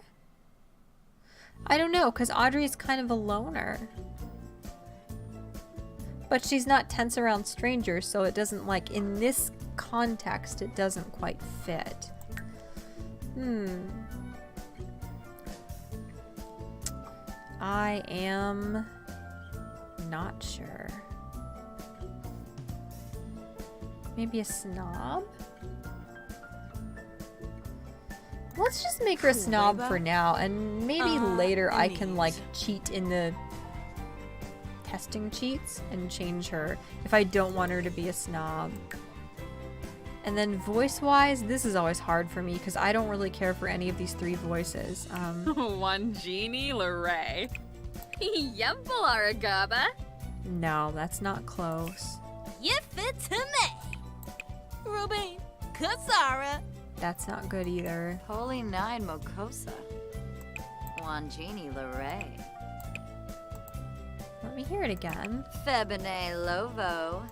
I don't know, because Audrey's kind of a loner. But she's not tense around strangers, so it doesn't, like, in this context, it doesn't quite fit. I am not sure. Maybe a snob? Let's just make her a snob for now, and maybe later I can, like, cheat in the testing cheats and change her if I don't want her to be a snob. And then voice-wise, this is always hard for me because I don't really care for any of these three voices. One genie Lorray. Yumble Aragaba. No, that's not close. Yifitame. Ruby. Kasara. That's not good either. Holy Nine Mokosa. Wanjini Lorray. Let me hear it again. Febine Lovo.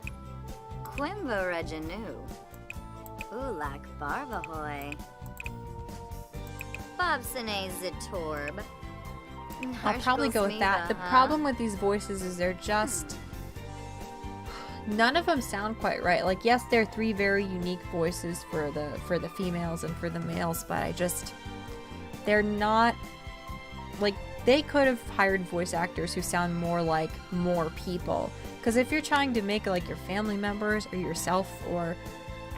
Quimbo Reginu. Ulak Barbahoy. Bobsine Zitorb. I'll probably go with that. The problem with these voices is they're just... None of them sound quite right. Like, yes, they're 3 very unique voices for the females and for the males, but they're not... Like, they could have hired voice actors who sound more like more people. Because if you're trying to make, like, your family members or yourself or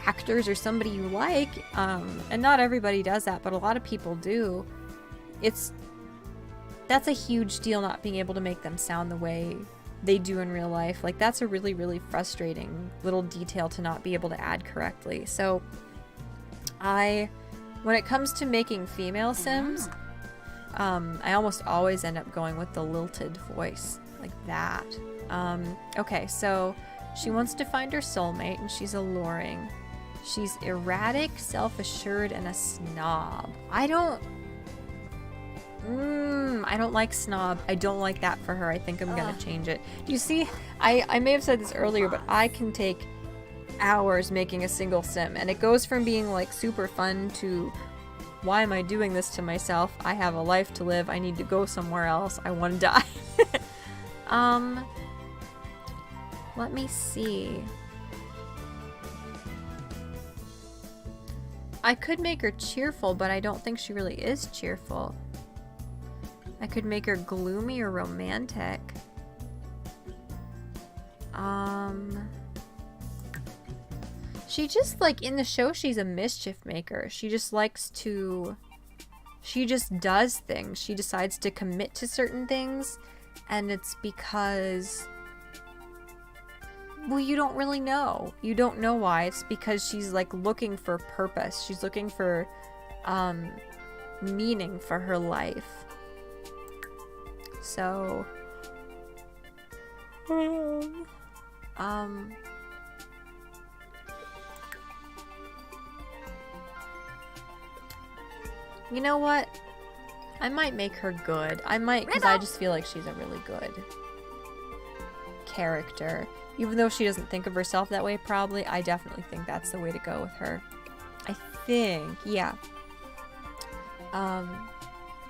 actors or somebody you like, and not everybody does that, but a lot of people do, that's a huge deal, not being able to make them sound the way they do in real life. Like, that's a really, really frustrating little detail to not be able to add correctly. So, when it comes to making female Sims, I almost always end up going with the lilted voice, like that. Okay, so she wants to find her soulmate, and she's alluring. She's erratic, self-assured, and a snob. I don't like snob. I don't like that for her. I think I'm gonna change it. Do you see? I may have said this earlier, but I can take hours making a single sim, and it goes from being like super fun to, why am I doing this to myself? I have a life to live. I need to go somewhere else. I want to die. Let me see. I could make her cheerful, but I don't think she really is cheerful. I could make her gloomy or romantic. She just, like, in the show, she's a mischief maker. She just likes to... She just does things. She decides to commit to certain things, and it's because... Well, you don't really know. You don't know why. It's because she's, like, looking for purpose. She's looking for, meaning for her life. So... You know what? I might make her good. I might, because I just feel like she's a really good character. Even though she doesn't think of herself that way, probably, I definitely think that's the way to go with her. I think, yeah.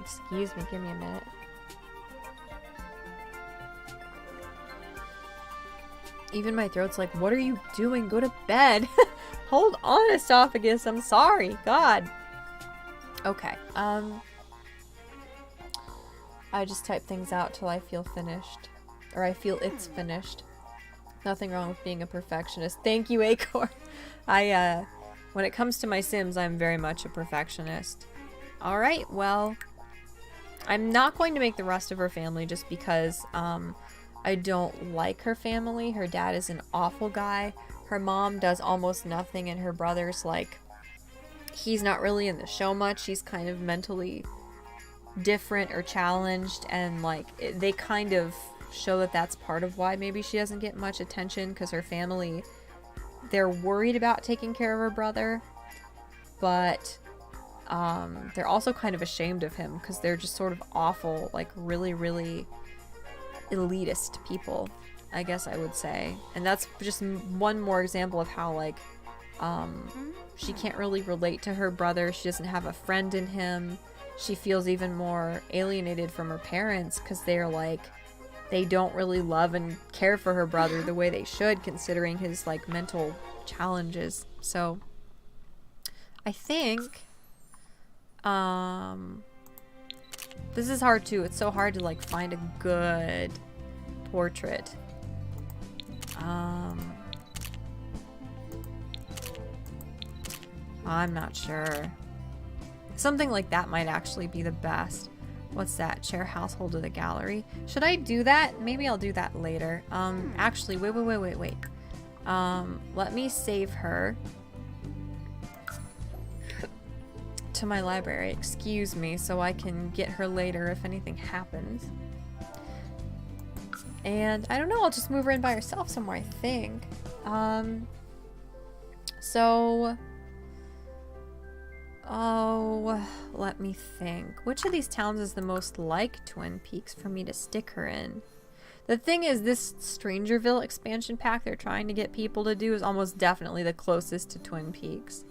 Excuse me, give me a minute. Even my throat's like, what are you doing? Go to bed. Hold on, esophagus. I'm sorry. God. Okay, I just type things out till I feel finished. Or I feel it's finished. Nothing wrong with being a perfectionist. Thank you, Acorn. When it comes to my Sims, I'm very much a perfectionist. Alright, well, I'm not going to make the rest of her family just because, I don't like her family. Her dad is an awful guy. Her mom does almost nothing, and her brother's, like, he's not really in the show much. He's kind of mentally different or challenged, and like they kind of show that that's part of why maybe she doesn't get much attention, because her family, they're worried about taking care of her brother, but they're also kind of ashamed of him because they're just sort of awful, like really, really elitist people, I guess I would say. And that's just one more example of how, like, she can't really relate to her brother. She doesn't have a friend in him. She feels even more alienated from her parents because they're like, they don't really love and care for her brother the way they should, considering his, like, mental challenges. So I think this is hard too. It's so hard to, like, find a good portrait. I'm not sure. Something like that might actually be the best. What's that? Share household to the gallery. Should I do that? Maybe I'll do that later. Actually, wait. Let me save her to my library. Excuse me, so I can get her later if anything happens. And I don't know, I'll just move her in by herself somewhere, I think. Oh, let me think. Which of these towns is the most like Twin Peaks for me to stick her in? The thing is, this Strangerville expansion pack they're trying to get people to do is almost definitely the closest to Twin Peaks.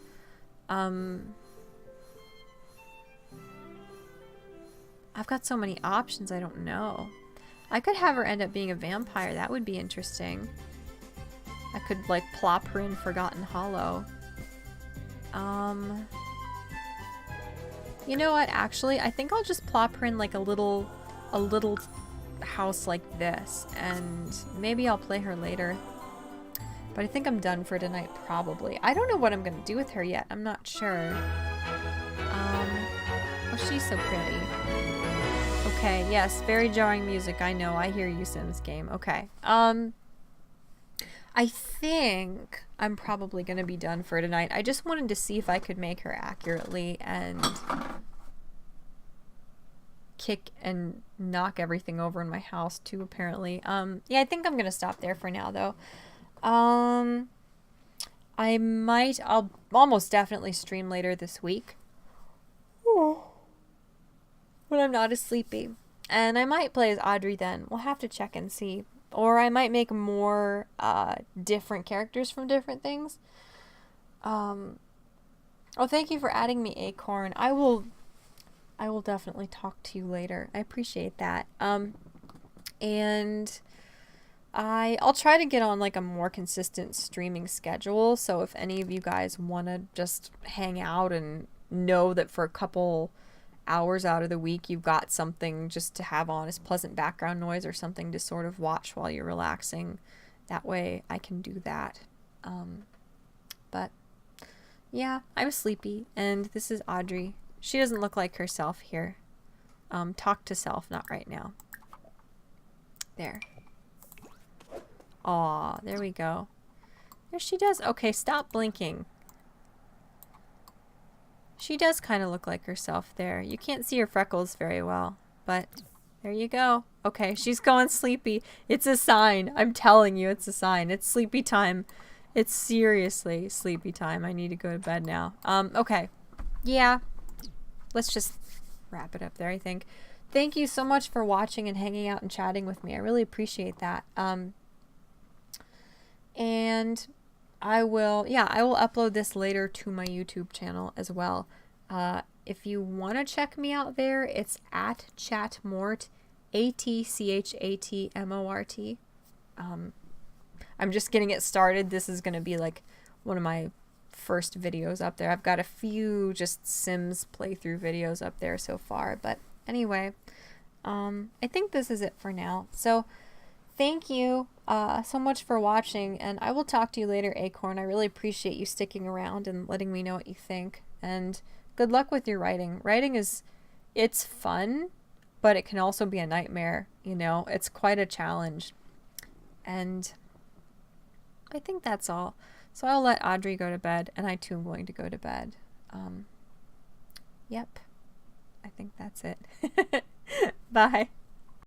I've got so many options, I don't know. I could have her end up being a vampire. That would be interesting. I could, like, plop her in Forgotten Hollow. You know what? Actually, I think I'll just plop her in, like, a little house like this. And maybe I'll play her later. But I think I'm done for tonight, probably. I don't know what I'm going to do with her yet. I'm not sure. Oh, she's so pretty. Okay, yes, very jarring music. I know. I hear you, Sims game. Okay. I think I'm probably going to be done for tonight. I just wanted to see if I could make her accurately and kick and knock everything over in my house too, apparently. Yeah, I think I'm going to stop there for now, though. I'll almost definitely stream later this week. When I'm not as sleepy. And I might play as Audrey then. We'll have to check and see. Or I might make more different characters from different things. Oh, thank you for adding me, Acorn. I will definitely talk to you later. I appreciate that. And I'll try to get on like a more consistent streaming schedule. So if any of you guys want to just hang out and know that for a couple hours out of the week you've got something just to have on as pleasant background noise or something to sort of watch while you're relaxing, that way I can do that. But yeah, I'm sleepy, and this is Audrey. She doesn't look like herself here. Talk to self, not right now. There. Aw, there we go. There she does. Okay, stop blinking. She does kind of look like herself there. You can't see her freckles very well, but there you go. Okay, she's going sleepy. It's a sign. I'm telling you, it's a sign. It's sleepy time. It's seriously sleepy time. I need to go to bed now. Okay. Yeah. Let's just wrap it up there, I think. Thank you so much for watching and hanging out and chatting with me. I really appreciate that. And I will upload this later to my YouTube channel as well. If you want to check me out there, it's @ChatMort, AtChatMort. I'm just getting it started. This is going to be like one of my first videos up there. I've got a few just Sims playthrough videos up there so far. But anyway, I think this is it for now. So thank you so much for watching, and I will talk to you later, Acorn. I really appreciate you sticking around and letting me know what you think. And good luck with your writing. Writing it's fun, but it can also be a nightmare, you know? It's quite a challenge. And I think that's all. So I'll let Audrey go to bed, and I too am going to go to bed. Yep. I think that's it. Bye.